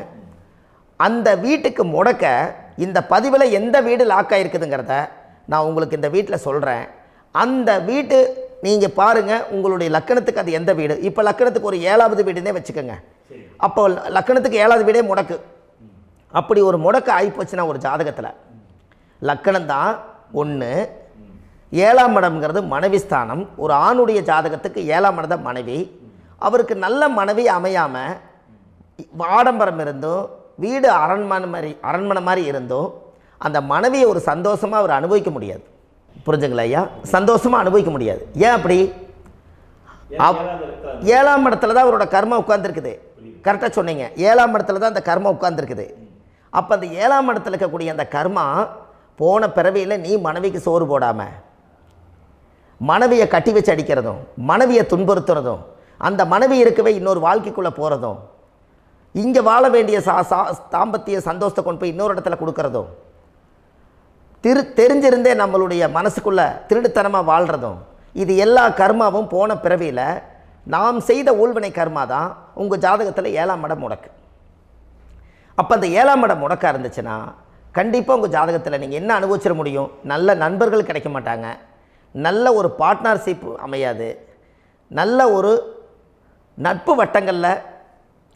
அந்த வீட்டுக்கு முடக்க இந்த பதிவில் எந்த வீடு லாக் ஆகிருக்குதுங்கிறத நான் உங்களுக்கு இந்த வீட்டில் சொல்கிறேன். அந்த வீட்டு நீங்கள் பாருங்கள், உங்களுடைய லக்கணத்துக்கு அது எந்த வீடு. இப்போ லக்கணத்துக்கு ஒரு 7வது வீடுன்னே வச்சுக்கோங்க. அப்போ லக்கணத்துக்கு 7வது வீடே முடக்கு. அப்படி ஒரு முடக்கு ஆகிப்போச்சுன்னா ஒரு ஜாதகத்தில் லக்கணம் தான் 1, 7ஆம் இடம்ங்கிறது மனைவி ஸ்தானம். ஒரு ஆணுடைய ஜாதகத்துக்கு 7ஆம் இடம் தான் மனைவி. அவருக்கு நல்ல மனைவி அமையாமல் ஆடம்பரம் இருந்தும் வீடு அரண்மனை மாதிரி இருந்தும் அந்த மனைவியை ஒரு சந்தோஷமாக அவர் அனுபவிக்க முடியாது. புரிஞ்சுங்களா ஐயா? சந்தோஷமாக அனுபவிக்க முடியாது. ஏன் அப்படி? 7ஆம் இடத்துல தான் அவரோட கர்மா உட்கார்ந்துருக்குது. கரெக்டாக சொன்னீங்க. 7ஆம் இடத்துல தான் அந்த கர்மா உட்கார்ந்துருக்குது. அப்போ அந்த 7ஆம் இடத்துல இருக்கக்கூடிய அந்த கர்மா போன பிறவியில் நீ மனைவிக்கு சோறு போடாமல் மனைவியை கட்டி வச்சு அடிக்கிறதும், மனைவியை துன்புறுத்துறதும், அந்த மனைவி இருக்கவே இன்னொரு வாழ்க்கைக்குள்ளே போகிறதும், இங்கே வாழ வேண்டிய தாம்பத்திய சந்தோஷத்தை கொண்டு போய் இன்னொரு இடத்துல கொடுக்கறதும், தெரிஞ்சிருந்தே நம்மளுடைய மனசுக்குள்ளே திருடுத்தனமாக வாழ்கிறதும், இது எல்லா கர்மாவும் போன பிறவியில் நாம் செய்த ஊழ்வினை கர்மா தான் உங்கள் ஜாதகத்தில் 7ஆம் இடம் முடக்கு. அப்போ அந்த 7ஆம் இடம் முடக்கா இருந்துச்சுன்னா கண்டிப்பாக உங்கள் ஜாதகத்தில் நீங்கள் என்ன அனுபவிச்சிட முடியும்? நல்ல நண்பர்கள் கிடைக்க மாட்டாங்க, நல்ல ஒரு பார்ட்னர்ஷிப் அமையாது, நல்ல ஒரு நட்பு வட்டங்களில்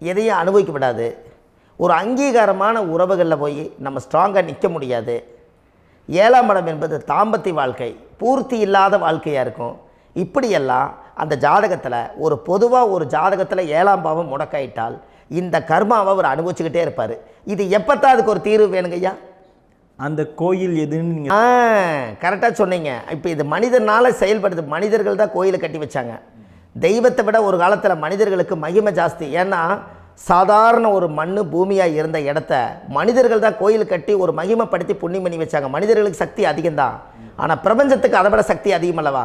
எதையும் அனுபவிக்க விடாது, ஒரு அங்கீகாரமான உறவுகளில் போய் நம்ம ஸ்ட்ராங்காக நிற்க முடியாது. 7ஆம் இடம் என்பது தாம்பத்திய வாழ்க்கை, பூர்த்தி இல்லாத வாழ்க்கையாக இருக்கும். இப்படியெல்லாம் அந்த ஜாதகத்தில் ஒரு பொதுவாக ஒரு ஜாதகத்தில் 7ஆம் பாவம் முடக்காயிட்டால் இந்த கர்மாவை அவர் அனுபவிச்சுக்கிட்டே இருப்பார். இது எப்போத்தான் அதுக்கு ஒரு தீர்வு வேணுங்கய்யா? அந்த கோயில் எதுன்னு நீங்கள் கரெக்டாக சொன்னீங்க. இப்போ இது மனிதனால் செயல்படுது. மனிதர்கள் தான் கோயிலை கட்டி வச்சாங்க. தெய்வத்தை விட ஒரு காலத்தில் மனிதர்களுக்கு மகிமை ஜாஸ்தி. ஏன்னா சாதாரண ஒரு மண் பூமியாக இருந்த இடத்த மனிதர்கள் தான் கோயில் கட்டி ஒரு மகிமைப்படுத்தி புண்ணியம் பண்ணி வச்சாங்க. மனிதர்களுக்கு சக்தி அதிகம்தான், ஆனால் பிரபஞ்சத்துக்கு அதை விட சக்தி அதிகம் அல்லவா?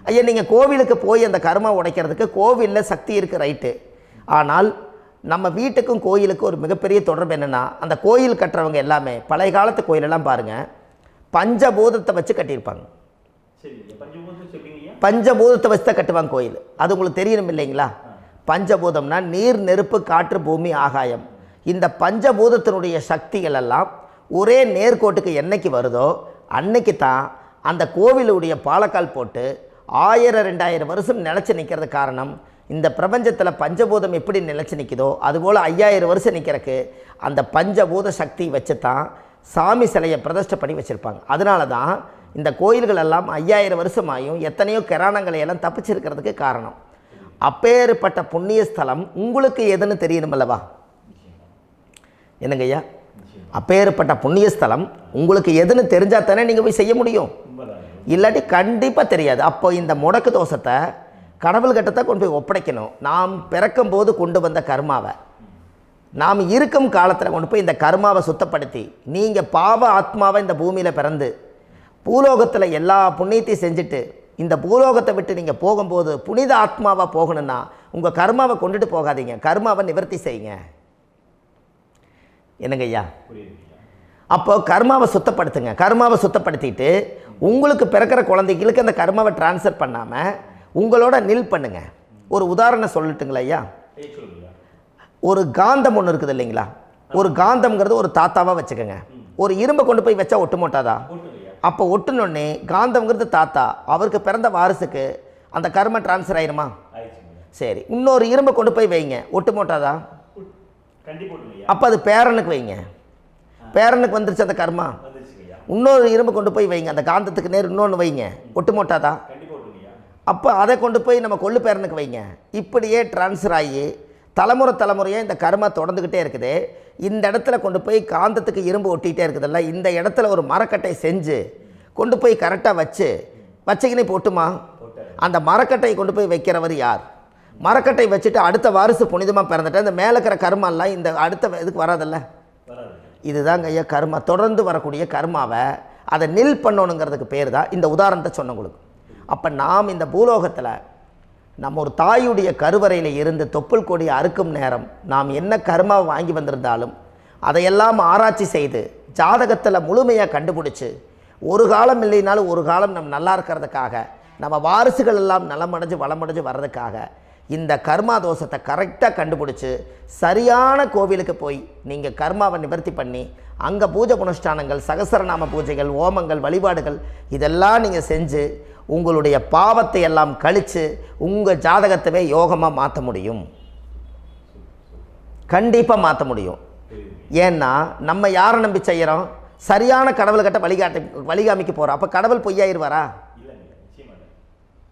ஐயா, நீங்கள் கோவிலுக்கு போய் அந்த கர்மா உடைக்கிறதுக்கு கோவிலில் சக்தி இருக்குது, ரைட்டு. ஆனால் நம்ம வீட்டுக்கும் கோயிலுக்கும் ஒரு மிகப்பெரிய தொடர்பு என்னென்னா, அந்த கோயில் கட்டுறவங்க எல்லாமே பழைய காலத்து கோயிலெல்லாம் பாருங்கள், பஞ்சபூதத்தை வச்சு கட்டியிருப்பாங்க. பஞ்சபூதத்தை வச்சு தான் கட்டுவாங்க கோயில். அது உங்களுக்கு தெரியணும் இல்லைங்களா? பஞ்சபூதம்னா நீர், நெருப்பு, காற்று, பூமி, ஆகாயம். இந்த பஞ்சபூதத்தினுடைய சக்திகள் எல்லாம் ஒரே நேர்கோட்டுக்கு என்னைக்கு வருதோ அன்னைக்கு தான் அந்த கோவிலுடைய பாலக்கால் போட்டு 1000-2000 வருஷம் நிலச்சி நிற்கிறது. காரணம், இந்த பிரபஞ்சத்தில் பஞ்சபூதம் எப்படி நிலச்சி நிற்குதோ அதுபோல் 5000 வருஷம் நிற்கிறதுக்கு அந்த பஞ்சபூத சக்தி வச்சு தான் சாமி சிலையை பிரதிஷ்டை பண்ணி வச்சுருப்பாங்க. அதனால தான் இந்த கோயில்கள் எல்லாம் 5000 வருஷமாயும் எத்தனையோ கிராணங்களை எல்லாம் தப்பிச்சிருக்கிறதுக்கு காரணம். அப்பேற்பட்ட புண்ணிய ஸ்தலம் உங்களுக்கு எதுன்னு தெரியணும் அல்லவா? என்னங்க ஐயா? அப்பேற்பட்ட புண்ணிய ஸ்தலம் உங்களுக்கு எதுன்னு தெரிஞ்சால் தானே நீங்கள் போய் செய்ய முடியும், இல்லாட்டி கண்டிப்பாக தெரியாது. அப்போ இந்த முடக்கு தோஷத்தை கடவுள்கிட்ட கொண்டு போய் ஒப்படைக்கணும். நாம் பிறக்கும் போது கொண்டு வந்த கர்மாவை நாம் இருக்கும் காலத்தில் கொண்டு போய் இந்த கர்மாவை சுத்தப்படுத்தி, நீங்கள் பாவ ஆத்மாவை இந்த பூமியில் பிறந்து பூலோகத்தில் எல்லா புண்ணியத்தையும் செஞ்சுட்டு இந்த பூலோகத்தை விட்டு நீங்கள் போகும்போது புனித ஆத்மாவாக போகணுன்னா உங்கள் கர்மாவை கொண்டுட்டு போகாதீங்க, கர்மாவை நிவர்த்தி செய்யுங்க. என்னங்க ஐயா? அப்போ கர்மாவை சுத்தப்படுத்துங்க. கர்மாவை சுத்தப்படுத்திட்டு உங்களுக்கு பிறக்கிற குழந்தைகளுக்கு அந்த கர்மாவை டிரான்ஸ்ஃபர் பண்ணாமல் உங்களோட நில் பண்ணுங்க. ஒரு உதாரணம் சொல்லட்டுங்களா ஐயா? ஒரு காந்தம் ஒன்று இருக்குது இல்லைங்களா? ஒரு காந்தம்ங்கிறது ஒரு தாத்தாவாக வச்சுக்கோங்க. ஒரு இரும்பை கொண்டு போய் வச்சா ஒட்டு மோட்டாதா? அப்போ ஒட்டுனோடனே காந்தம்ங்கிறது தாத்தா, அவருக்கு பிறந்த வாரிசுக்கு அந்த கர்ம டிரான்ஸ்ஃபர் ஆயிருமா? சரி, இன்னொரு இரும்பை கொண்டு போய் வைங்க, ஒட்டு மோட்டாதா? அப்போ அது பேரனுக்கு வைங்க, பேரனுக்கு வந்துருச்சு அந்த கர்மா. இன்னொரு இரும்பை கொண்டு போய் வைங்க, அந்த காந்தத்துக்கு நேர் இன்னொன்று வைங்க, ஒட்டு மோட்டாதா? அப்போ அதை கொண்டு போய் நம்ம கொள்ளு பேரனுக்கு வைங்க. இப்படியே டிரான்ஸ்ஃபர் ஆகி தலைமுறையாக இந்த கர்மா தொடர்ந்துக்கிட்டே இருக்குது. இந்த இடத்துல கொண்டு போய் காந்தத்துக்கு இரும்பு ஒட்டிகிட்டே இருக்குதுல்ல, இந்த இடத்துல ஒரு மரக்கட்டை செஞ்சு கொண்டு போய் கரெக்டாக வச்சுக்கினே போட்டுமா? அந்த மரக்கட்டையை கொண்டு போய் வைக்கிறவர் யார்? மரக்கட்டை வச்சுட்டு அடுத்த வாரிசு புனிதமாக பிறந்துட்டு அந்த மேலே இருக்கிற கர்மாலாம் இந்த அடுத்த இதுக்கு வராதல்ல. இதுதாங்க ஐயா கர்மா. தொடர்ந்து வரக்கூடிய கர்மாவை அதை நில் பண்ணணுங்கிறதுக்கு பேர் தான் இந்த உதாரணத்தை சொன்னவங்களுக்கு. அப்போ நாம் இந்த பூலோகத்தில் நம்ம ஒரு தாயுடைய கருவறையில் இருந்து தொப்புள் கொடி அறுக்கும் நேரம் நாம் என்ன கர்மாவை வாங்கி வந்திருந்தாலும் அதையெல்லாம் ஆராய்ச்சி செய்து ஜாதகத்தில் முழுமையாக கண்டுபிடிச்சி ஒரு காலம் இல்லைனாலும் ஒரு காலம் நம்ம நல்லா இருக்கிறதுக்காக, நம்ம வாரிசுகள் எல்லாம் நலமடைஞ்சு வளமடைஞ்சு வர்றதுக்காக இந்த கர்மா தோஷத்தை கரெக்டாக கண்டுபிடிச்சி சரியான கோவிலுக்கு போய் நீங்கள் கர்மாவை நிவர்த்தி பண்ணி அங்கே பூஜை புனஸ்தானங்கள், சகசரநாம பூஜைகள், ஓமங்கள், வழிபாடுகள் இதெல்லாம் நீங்கள் செஞ்சு உங்களுடைய பாவத்தை எல்லாம் கழித்து உங்கள் ஜாதகத்தவே யோகமாக மாற்ற முடியும். கண்டிப்பாக மாற்ற முடியும். ஏன்னா நம்ம யாரை நம்பி செய்கிறோம்? சரியான கடவுள்கிட்ட வழிகாமிக்க போகிறோம். அப்போ கடவுள் பொய்யாயிருவாரா?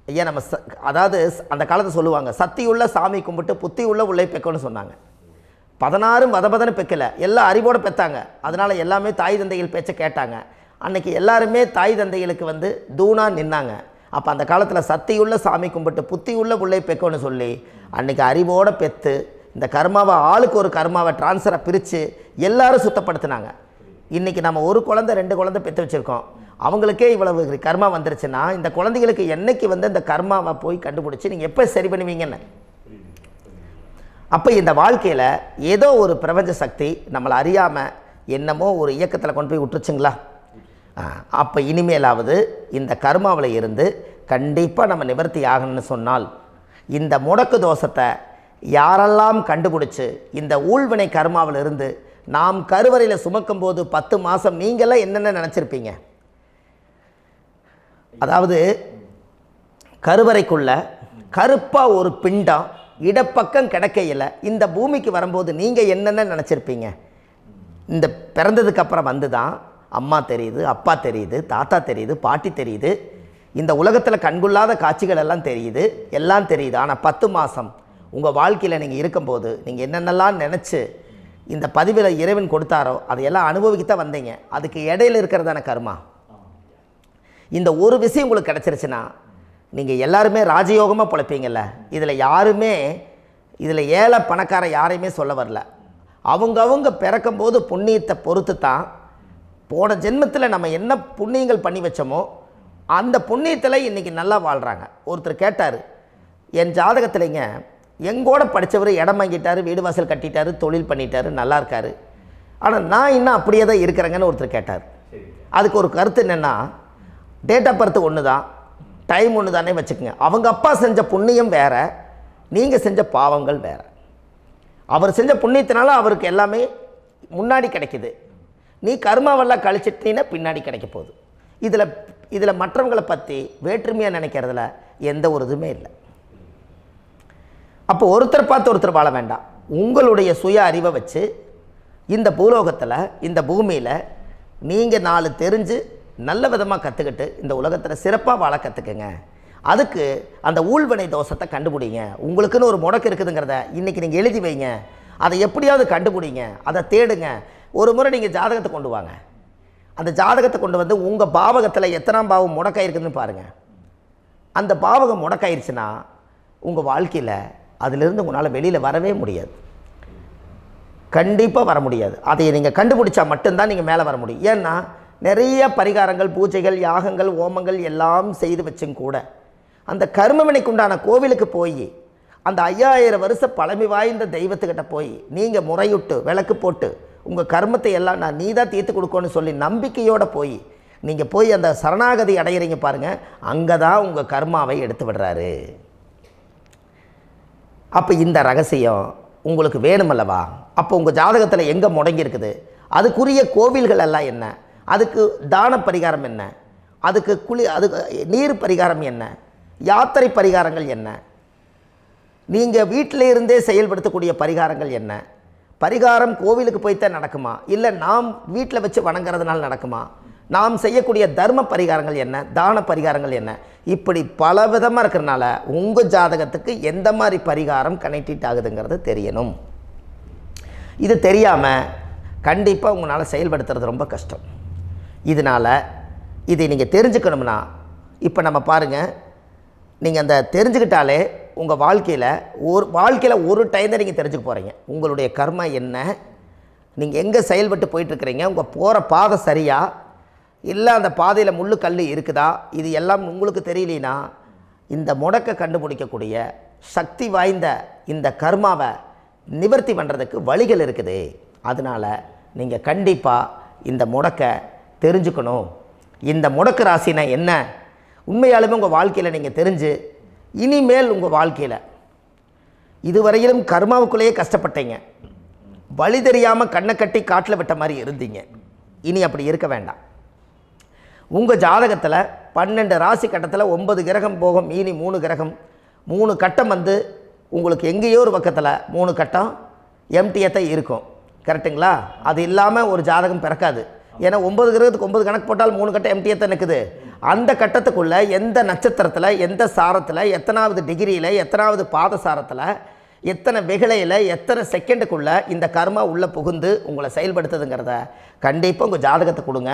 ஐயா நம்ம அதாவது அந்த காலத்தை சொல்லுவாங்க, சத்தியுள்ள சாமி கும்பிட்டு புத்தி உள்ள உள்ளே பெக்கணும்னு சொன்னாங்க. 16 வதபதன்னு பெக்கலை, எல்லாம் அறிவோடு பெற்றாங்க. அதனால் எல்லாமே தாய் தந்தைகள் பேச்சை கேட்டாங்க. அன்றைக்கி எல்லாருமே தாய் தந்தைகளுக்கு தூணாக நின்னாங்க. அப்போ அந்த காலத்தில் சத்தியுள்ள சாமி கும்பிட்டு புத்தி உள்ள உள்ளே பெக்கணும்னு சொல்லி அன்றைக்கி அறிவோடு பெற்று இந்த கர்மாவை ஆளுக்கு ஒரு கர்மாவை டிரான்ஸ்ஃபரை பிரித்து எல்லாரும் சுத்தப்படுத்தினாங்க. இன்றைக்கி நம்ம ஒரு குழந்தை 2 குழந்தை பெற்று வச்சுருக்கோம். அவங்களுக்கே இவ்வளவு கர்மா வந்துருச்சுன்னா இந்த குழந்தைகளுக்கு என்னைக்கு இந்த கர்மாவை போய் கண்டுபிடிச்சி நீங்கள் எப்போ சரி பண்ணுவீங்கன்னு. அப்போ இந்த வாழ்க்கையில் ஏதோ ஒரு பிரபஞ்ச சக்தி நம்மளை அறியாமல் என்னமோ ஒரு இயக்கத்தில் கொண்டு போய் விட்டுருச்சுங்களா? அப்போ இனிமேலாவது இந்த கர்மாவில் இருந்து கண்டிப்பாக நம்ம நிவர்த்தி ஆகணும்னு சொன்னால் இந்த முடக்கு தோஷத்தை யாரெல்லாம் கண்டுபிடிச்சி இந்த ஊழ்வினை கர்மாவில் இருந்து நாம் கருவறையில் சுமக்கும் போது 10 மாதம் நீங்களாம் என்னென்ன நினச்சிருப்பீங்க? அதாவது கருவறைக்குள்ள கருப்பாக ஒரு பிண்டம் இடப்பக்கம் கிடக்கையில் இந்த பூமிக்கு வரும்போது நீங்கள் என்னென்ன நினச்சிருப்பீங்க? இந்த பிறந்ததுக்கு அப்புறம் வந்து தான் அம்மா தெரியுது, அப்பா தெரியுது, தாத்தா தெரியுது, பாட்டி தெரியுது, இந்த உலகத்தில் கண்கொள்ளாத காட்சிகள் எல்லாம் தெரியுது, எல்லாம் தெரியுது. ஆனால் 10 மாதம் உங்கள் வாழ்க்கையில் நீங்கள் இருக்கும்போது நீங்கள் என்னென்னலாம் நினச்சி இந்த பதிவில் இறைவன் கொடுத்தாரோ அதையெல்லாம் அனுபவிக்கத்தான் வந்தீங்க. அதுக்கு இடையில இருக்கிறதான கர்மா. இந்த ஒரு விஷயம் உங்களுக்கு கிடச்சிருச்சுன்னா நீங்கள் எல்லாருமே ராஜயோகமாக பிழைப்பீங்கள்ல. இதில் ஏழை பணக்கார யாரையுமே சொல்ல வரல. அவங்க பிறக்கும்போது புண்ணியத்தை பொறுத்து தான் போன ஜென்மத்தில் நம்ம என்ன புண்ணியங்கள் பண்ணி வச்சோமோ அந்த புண்ணியத்தில் இன்றைக்கி நல்லா வாழ்கிறாங்க. ஒருத்தர் கேட்டார், என் ஜாதகத்தில்ங்க எங்கூட படித்தவர் இடம் வாங்கிட்டார், வீடு வாசல் கட்டிட்டார், தொழில் பண்ணிட்டார், நல்லா இருக்கார், ஆனால் நான் இன்னும் அப்படியே தான் இருக்கிறேங்கன்னு ஒருத்தர் கேட்டார். அதுக்கு ஒரு கருத்து என்னென்னா, டேட் ஆஃப் பர்த் ஒன்று தான், டைம் ஒன்று தானே வச்சுக்கோங்க. அவங்க அப்பா செஞ்ச புண்ணியம் வேறு, நீங்கள் செஞ்ச பாவங்கள் வேறு. அவர் செஞ்ச புண்ணியத்தினால அவருக்கு எல்லாமே முன்னாடி கிடைக்கிது. நீ கர்மாவெல்லாம் கழிச்சிட்டீன்னா பின்னாடி கிடைக்க போகுது. இதில் மற்றவங்களை பற்றி வேற்றுமையாக நினைக்கிறதுல எந்த ஒரு இதுவுமே இல்லை. அப்போ ஒருத்தர் பார்த்து ஒருத்தர் வாழ வேண்டாம். உங்களுடைய சுய அறிவை வச்சு இந்த பூலோகத்தில் இந்த பூமியில் நீங்கள் 4 தெரிஞ்சு நல்ல விதமாக கற்றுக்கிட்டு இந்த உலகத்தில் சிறப்பாக வாழ கற்றுக்குங்க. அதுக்கு அந்த ஊழ்வினை தோஷத்தை கண்டுபிடிங்க. உங்களுக்குன்னு ஒரு முடக்கு இருக்குதுங்கிறத இன்றைக்கி நீங்கள் எழுதி வைங்க. அதை எப்படியாவது கண்டுபிடிங்க, அதை தேடுங்க. ஒரு முறை நீங்கள் ஜாதகத்தை கொண்டு வாங்க. அந்த ஜாதகத்தை கொண்டு வந்து உங்கள் பாவகத்தில் எத்தனாம் பாவம் முடக்காயிருக்குதுன்னு பாருங்கள். அந்த பாவகம் முடக்காயிருச்சுன்னா உங்கள் வாழ்க்கையில் அதிலிருந்து உங்களால் வெளியில் வரவே முடியாது. கண்டிப்பாக வர முடியாது. அதை நீங்கள் கண்டுபிடிச்சா மட்டும்தான் நீங்கள் மேலே வர முடியும். ஏன்னா நிறைய பரிகாரங்கள், பூஜைகள், யாகங்கள், ஓமங்கள் எல்லாம் செய்து வச்சும் கூட அந்த கர்மவினைக்கு உண்டான கோவிலுக்கு போய் அந்த 5000 வருஷ பழமை வாய்ந்த தெய்வத்துக்கிட்ட போய் நீங்கள் முறையிட்டு விளக்கு போட்டு உங்கள் கர்மத்தை எல்லாம் நான் நீ தான் தீர்த்து கொடுக்கணும்னு சொல்லி நம்பிக்கையோடு நீங்கள் போய் அந்த சரணாகதி அடையிறீங்க பாருங்கள், அங்கே தான் உங்கள் கர்மாவை எடுத்து விடுறாரு. அப்போ இந்த ரகசியம் உங்களுக்கு வேணுமல்லவா? அப்போ உங்கள் ஜாதகத்தில் எங்கே முடங்கி அதுக்குரிய கோவில்கள் எல்லாம் என்ன, அதுக்கு தான பரிகாரம் என்ன, அதுக்கு நீர் பரிகாரம் என்ன, யாத்திரை பரிகாரங்கள் என்ன, நீங்கள் வீட்டில் இருந்தே செயல்படுத்தக்கூடிய பரிகாரங்கள் என்ன, பரிகாரம் கோவிலுக்கு போய்த்தான் நடக்குமா, இல்லை நாம் வீட்டில் வச்சு வணங்குறதுனால நடக்குமா, நாம் செய்யக்கூடிய தர்ம பரிகாரங்கள் என்ன, தான பரிகாரங்கள் என்ன, இப்படி பல விதமாக இருக்கிறனால உங்கள் ஜாதகத்துக்கு எந்த மாதிரி பரிகாரம் கனெக்ட் ஆகுதுங்கிறது தெரியணும். இது தெரியாமல் கண்டிப்பாக உங்களால் செயல்படுத்துறது ரொம்ப கஷ்டம். இதனால் இதை நீங்கள் தெரிஞ்சுக்கணும்னா இப்போ நம்ம பாருங்கள், நீங்கள் அந்த தெரிஞ்சுக்கிட்டாலே உங்கள் வாழ்க்கையில் ஒரு டைம் தான் நீங்கள் தெரிஞ்சுக்க போகிறீங்க. உங்களுடைய கர்மா என்ன, நீங்கள் எங்கே செயல்பட்டு போயிட்டுருக்கிறீங்க, உங்கள் போகிற பாதை சரியா இல்லை அந்த பாதையில் முள்ளு கல் இருக்குதா, இது எல்லாம் உங்களுக்கு தெரியலனா இந்த முடக்கை கண்டுபிடிக்கக்கூடிய சக்தி வாய்ந்த இந்த கர்மாவை நிவர்த்தி பண்ணுறதுக்கு வழிகள் இருக்குது. அதனால் நீங்கள் கண்டிப்பாக இந்த முடக்கை தெரிஞ்சுக்கணும். இந்த முடக்கு ராசினா என்ன உண்மையாலுமே உங்கள் வாழ்க்கையில் நீங்கள் தெரிஞ்சு இனிமேல் உங்கள் வாழ்க்கையில் இதுவரையிலும் கர்மாவுக்குள்ளேயே கஷ்டப்பட்டீங்க, வழி தெரியாமல் கண்ணை கட்டி காட்டில் விட்ட மாதிரி இருந்தீங்க. இனி அப்படி இருக்க வேண்டாம். உங்கள் ஜாதகத்தில் 12 ராசி கட்டத்தில் 9 கிரகம் போகும், மீனி 3 கிரகம், 3 கட்டம் உங்களுக்கு எங்கேயோ ஒரு பக்கத்தில் 3 கட்டம் எம்டியாக தான் இருக்கும். கரெக்டுங்களா? அது இல்லாமல் ஒரு ஜாதகம் பிறக்காது. ஏன்னா 9 கிரகத்துக்கு 9 கணக்கு போட்டால் 3 கட்டம் எம்டியாக தான் நிற்குது. அந்த கட்டத்துக்குள்ளே எந்த நட்சத்திரத்தில், எந்த சாரத்தில், எத்தனாவது டிகிரியில், எத்தனாவது பாதசாரத்தில், எத்தனை வெகுளையில், எத்தனை செகண்டுக்குள்ளே இந்த கர்மா உள்ளே புகுந்து உங்களை செயல்படுத்துதுங்கிறத கண்டிப்பாக உங்கள் ஜாதகத்தை கொடுங்க.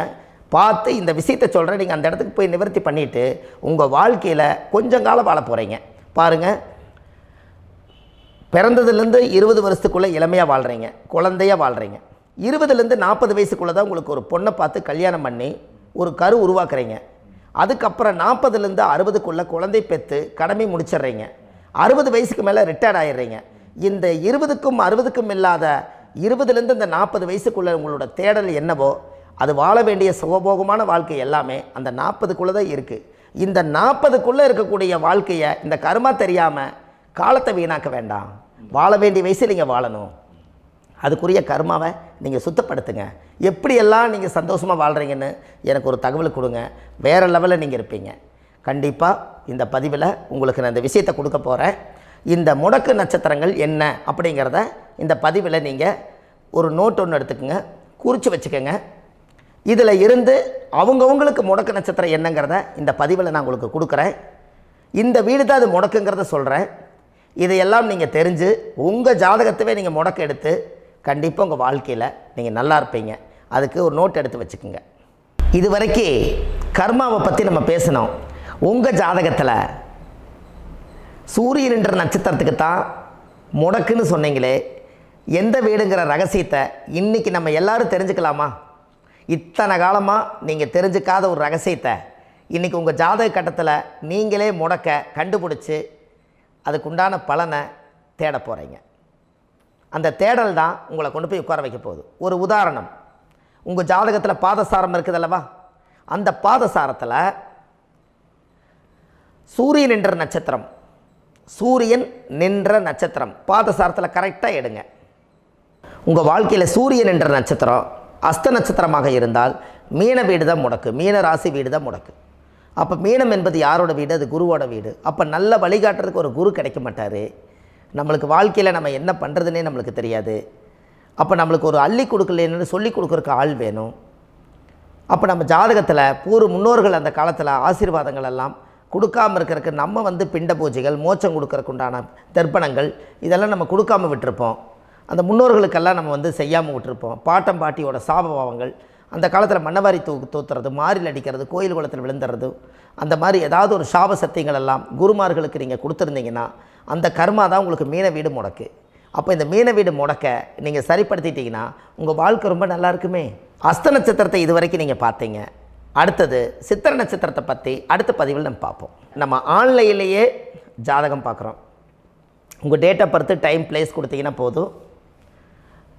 பார்த்து இந்த விஷயத்தை சொல்கிறேன், நீங்கள் அந்த இடத்துக்கு போய் நிவர்த்தி பண்ணிவிட்டு உங்கள் வாழ்க்கையில் கொஞ்சம் காலம் வாழ போகிறீங்க. பாருங்கள், பிறந்ததுலேருந்து 20 வருஷத்துக்குள்ளே இளமையாக வாழ்கிறீங்க, குழந்தையாக வாழ்கிறீங்க. 20லேருந்து 40 வயசுக்குள்ளே தான் உங்களுக்கு ஒரு பொண்ணை பார்த்து கல்யாணம் பண்ணி ஒரு கரு உருவாக்குறீங்க. அதுக்கப்புறம் 40லேருந்து 60க்குள்ளே குழந்தை பெற்று கடமை முடிச்சிடுறீங்க. 60 வயசுக்கு மேலே ரிட்டையர்ட் ஆகிடுறீங்க. இந்த 20க்கும் 60க்கும் இல்லாத 20லேருந்து இந்த 40 வயசுக்குள்ளே உங்களோட தேடல் என்னவோ அது வாழ வேண்டிய சுகபோகமான வாழ்க்கை எல்லாமே அந்த 40க்குள்ளே தான் இருக்குது. இந்த 40க்குள்ளே இருக்கக்கூடிய வாழ்க்கையை இந்த கர்மா தெரியாமல் காலத்தை வீணாக்க வேண்டாம். வாழ வேண்டிய வயசில் நீங்கள் வாழணும். அதுக்குரிய கர்மாவை நீங்கள் சுத்தப்படுத்துங்க. எப்படியெல்லாம் நீங்கள் சந்தோஷமாக வாழ்கிறீங்கன்னு எனக்கு ஒரு தகவல் கொடுங்க. வேறு லெவலில் நீங்கள் இருப்பீங்க. கண்டிப்பாக இந்த பதிவில் உங்களுக்கு நான் இந்த விஷயத்தை கொடுக்க போகிறேன். இந்த முடக்கு நட்சத்திரங்கள் என்ன அப்படிங்கிறத இந்த பதிவில் நீங்கள் ஒரு நோட் ஒன்று எடுத்துக்கோங்க, குறித்து வச்சுக்கோங்க. இதில் இருந்து அவங்கவுங்களுக்கு முடக்கு நட்சத்திரம் என்னங்கிறத இந்த பதிவில் நான் உங்களுக்கு கொடுக்குறேன். இந்த வீடு தான் அது முடக்குங்கிறத சொல்கிறேன். இதையெல்லாம் நீங்கள் தெரிஞ்சு உங்கள் ஜாதகத்தவே நீங்கள் முடக்கு எடுத்து கண்டிப்பாக உங்கள் வாழ்க்கையில் நீங்கள் நல்லா இருப்பீங்க. அதுக்கு ஒரு நோட் எடுத்து வச்சுக்கோங்க. இது வரைக்கும் கர்மாவை பற்றி நம்ம பேசினோம். உங்கள் ஜாதகத்தில் சூரியன் என்ற நட்சத்திரத்துக்கு தான் முடக்குன்னு சொன்னீங்களே, எந்த வீடுங்கிற ரகசியத்தை இன்றைக்கி நம்ம எல்லோரும் தெரிஞ்சுக்கலாமா? இத்தனை காலமாக நீங்கள் தெரிஞ்சுக்காத ஒரு ரகசியத்தை இன்றைக்கி உங்கள் ஜாதக கட்டத்தில் நீங்களே முடக்க கண்டுபிடிச்சி அதுக்குண்டான பலனை தேட போகிறீங்க. அந்த தேடல் தான் உங்களை கொண்டு போய் உட்கார வைக்க போகுது. ஒரு உதாரணம், உங்கள் ஜாதகத்தில் பாதசாரம் இருக்குது அல்லவா? அந்த பாதசாரத்தில் சூரியன் என்ற நட்சத்திரம், சூரியன் நின்ற நட்சத்திரம் பாதசாரத்தில் கரெக்டாக எடுங்க. உங்கள் வாழ்க்கையில் சூரியன் என்ற நட்சத்திரம் அஸ்த நட்சத்திரமாக இருந்தால் மீன வீடு தான் முடக்கு, மீன ராசி வீடு தான் முடக்கு. அப்போ மீனம் என்பது யாரோட வீடு? அது குருவோட வீடு. அப்போ நல்ல வழிகாட்டுறதுக்கு ஒரு குரு கிடைக்க மாட்டார். நம்மளுக்கு வாழ்க்கையில் நம்ம என்ன பண்ணுறதுனே நம்மளுக்கு தெரியாது. அப்போ நம்மளுக்கு ஒரு அள்ளி கொடுக்கலன்னு சொல்லி கொடுக்குறக்கு ஆள் வேணும். அப்போ நம்ம ஜாதகத்தில் முன்னோர்கள் அந்த காலத்தில் ஆசீர்வாதங்கள் எல்லாம் கொடுக்காமல் இருக்கிறதுக்கு நம்ம பிண்ட பூஜைகள், மோட்சம் கொடுக்கறதுக்கு உண்டான தர்ப்பணங்கள் இதெல்லாம் நம்ம கொடுக்காமல் விட்டுருப்போம். அந்த முன்னோர்களுக்கெல்லாம் நம்ம செய்யாமல் விட்டுருப்போம். பாட்டம் பாட்டியோட சாபபாவங்கள், அந்த காலத்தில் மண்ணவாரி தூத்துறது, மாறில் அடிக்கிறது, கோயில் குளத்தில் விழுந்துறது, அந்த மாதிரி ஏதாவது ஒரு சாப சத்தியங்கள் எல்லாம் குருமார்களுக்கு நீங்கள் கொடுத்துருந்தீங்கன்னா அந்த கர்மா தான் உங்களுக்கு மீன வீடு முடக்கு. அப்போ இந்த மீன வீடு முடக்க நீங்கள் சரிப்படுத்திட்டீங்கன்னா உங்கள் வாழ்க்கை ரொம்ப நல்லா இருக்குமே. அஸ்த நட்சத்திரத்தை இது வரைக்கும் நீங்கள் பார்த்தீங்க. அடுத்தது சித்திரை நட்சத்திரத்தை பற்றி அடுத்த பதிவில் நம்ம பார்ப்போம். நம்ம ஆன்லைன்லேயே ஜாதகம் பார்க்குறோம். உங்கள் date of birth, time, place கொடுத்தீங்கன்னா போதும்.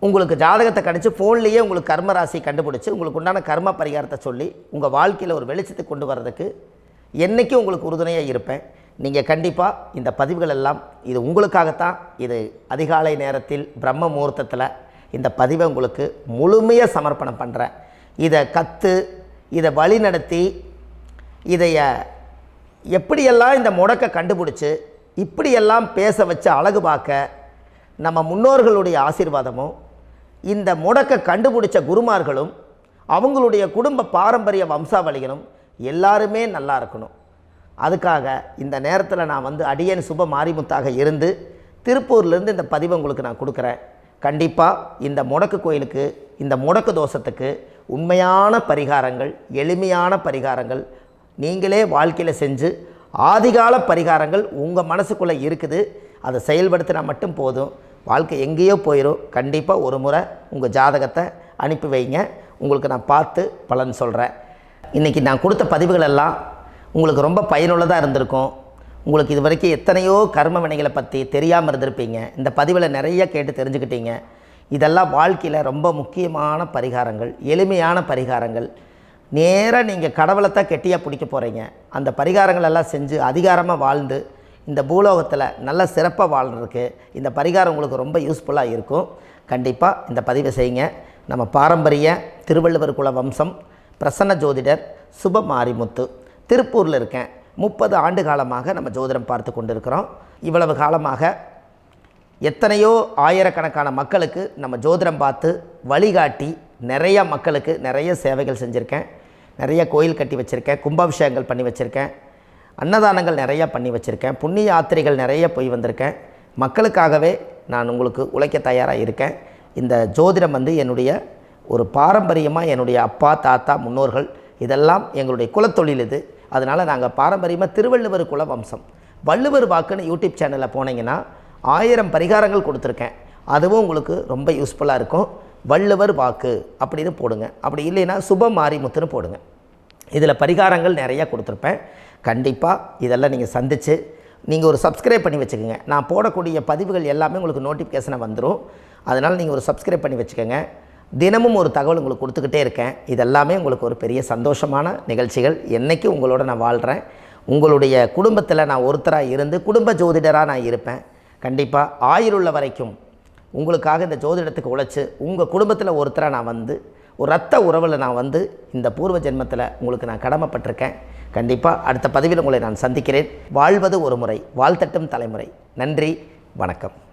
உங்களுக்கு ஜாதகத்தை கணிச்சு ஃபோன்லேயே உங்களுக்கு கர்ம ராசி கண்டுபிடிச்சி உங்களுக்கு உண்டான கர்ம பரிகாரத்தை சொல்லி உங்கள் வாழ்க்கையில் ஒரு வெளிச்சத்தை கொண்டு வர்றதுக்கு என்றைக்கும் உங்களுக்கு உறுதுணையாக இருப்பேன். நீங்கள் கண்டிப்பாக இந்த பதிவுகள் எல்லாம் இது உங்களுக்காகத்தான். இது அதிகாலை நேரத்தில் பிரம்ம முகூர்த்தத்தில் இந்த பதிவை உங்களுக்கு முழுமையாக சமர்ப்பணம் பண்ணுறேன். இதை கற்று, இதை வழி நடத்தி, இதைய எப்படியெல்லாம் இந்த முடக்கை கண்டுபிடிச்சி இப்படியெல்லாம் பேச வச்சு அழகு பார்க்க நம்ம முன்னோர்களுடைய ஆசீர்வாதமும், இந்த முடக்கை கண்டுபிடிச்ச குருமார்களும், அவங்களுடைய குடும்ப பாரம்பரிய வம்சாவளிகளும் எல்லாருமே நல்லா இருக்கணும். அதுக்காக இந்த நேரத்தில் நான் அடியேன் சுப மாரிமுத்தாக இருந்து திருப்பூர்லேருந்து இந்த பதிவை உங்களுக்கு நான் கொடுக்குறேன். கண்டிப்பாக இந்த முடக்கு கோயிலுக்கு, இந்த முடக்கு தோஷத்துக்கு உண்மையான பரிகாரங்கள், எளிமையான பரிகாரங்கள் நீங்களே வாழ்க்கையில் செஞ்சு ஆதிகால பரிகாரங்கள் உங்கள் மனசுக்குள்ளே இருக்குது. அதை செயல்படுத்தினா மட்டும் போதும், வாழ்க்கை எங்கேயோ போயிடும். கண்டிப்பாக ஒரு முறை உங்கள் ஜாதகத்தை அனுப்பி வைங்க, உங்களுக்கு நான் பார்த்து பலன் சொல்கிறேன். இன்றைக்கி நான் கொடுத்த பதிவுகள் எல்லாம் உங்களுக்கு ரொம்ப பயனுள்ளதாக இருந்திருக்கும். உங்களுக்கு இது வரைக்கும் எத்தனையோ கர்ம வினைகளை பற்றி தெரியாமல் இருந்திருப்பீங்க. இந்த பதிவில் நிறைய கேட்டு தெரிஞ்சுக்கிட்டீங்க. இதெல்லாம் வாழ்க்கையில் ரொம்ப முக்கியமான பரிகாரங்கள், எளிமையான பரிகாரங்கள். நேராக நீங்கள் கடவுளைத்தான் கெட்டியாக பிடிக்க போகிறீங்க. அந்த பரிகாரங்கள் எல்லாம் செஞ்சு அதிகாரமாக வாழ்ந்து இந்த பூலோகத்தில் நல்ல சிறப்பாக வாழ்கிறதுக்கு இந்த பரிகாரம் உங்களுக்கு ரொம்ப யூஸ்ஃபுல்லாக இருக்கும். கண்டிப்பாக இந்த பதிவை செய்யுங்க. நம்ம பாரம்பரிய திருவள்ளுவர் குல வம்சம், பிரசன்ன ஜோதிடர் சுப மாரிமுத்து, திருப்பூரில் இருக்கேன். 30 ஆண்டு காலமாக நம்ம ஜோதிடம் பார்த்து கொண்டு இருக்கிறோம். இவ்வளவு காலமாக எத்தனையோ ஆயிரக்கணக்கான மக்களுக்கு நம்ம ஜோதிடம் பார்த்து வழிகாட்டி நிறைய மக்களுக்கு நிறைய சேவைகள் செஞ்சுருக்கேன். நிறைய கோயில் கட்டி வச்சுருக்கேன், கும்பாபிஷேகங்கள் பண்ணி வச்சுருக்கேன், அன்னதானங்கள் நிறையா பண்ணி வச்சுருக்கேன், புண்ணிய யாத்திரைகள் நிறைய போய் வந்திருக்கேன். மக்களுக்காகவே நான் உங்களுக்கு உழைக்க தயாராக இருக்கேன். இந்த ஜோதிடம் என்னுடைய ஒரு பாரம்பரியமாக, என்னுடைய அப்பா தாத்தா முன்னோர்கள் இதெல்லாம் எங்களுடைய குலத்தொழில் இது. அதனால் நாங்கள் பாரம்பரியமாக திருவள்ளுவர் குல வம்சம். வள்ளுவர் வாக்குன்னு யூடியூப் சேனலில் போனீங்கன்னா 1000 பரிகாரங்கள் கொடுத்துருக்கேன். அதுவும் உங்களுக்கு ரொம்ப யூஸ்ஃபுல்லாக இருக்கும். வள்ளுவர் வாக்கு அப்படின்னு போடுங்க, அப்படி இல்லைன்னா சுப மாரிமுத்துன்னு போடுங்க. இதில் பரிகாரங்கள் நிறையா கொடுத்துருப்பேன். கண்டிப்பாக இதெல்லாம் நீங்கள் சந்தித்து நீங்கள் ஒரு சப்ஸ்கிரைப் பண்ணி வச்சுக்கோங்க. நான் போடக்கூடிய பதிவுகள் எல்லாமே உங்களுக்கு நோட்டிஃபிகேஷனாக வந்துடும். அதனால் நீங்கள் ஒரு சப்ஸ்கிரைப் பண்ணி வச்சுக்கோங்க. தினமும் ஒரு தகவல் உங்களுக்கு கொடுத்துக்கிட்டே இருக்கேன். இதெல்லாமே உங்களுக்கு ஒரு பெரிய சந்தோஷமான நிகழ்ச்சிகள். என்றைக்கும் உங்களோட நான் வாழ்கிறேன். உங்களுடைய குடும்பத்தில் நான் ஒருத்தராக இருந்து குடும்ப ஜோதிடராக நான் இருப்பேன். கண்டிப்பாக ஆயுளுள்ள வரைக்கும் உங்களுக்காக இந்த ஜோதிடத்துக்கு உழைச்சி உங்கள் குடும்பத்தில் ஒருத்தராக நான் வந்து ஒரு ரத்த உறவில் நான் வந்து இந்த பூர்வ ஜென்மத்தில் உங்களுக்கு நான் கடமைப்பட்டிருக்கேன். கண்டிப்பாக அடுத்த பதிவில் உங்களை நான் சந்திக்கிறேன். வாழ்வது ஒரு முறை, வாழ்த்தட்டும் தலைமுறை. நன்றி, வணக்கம்.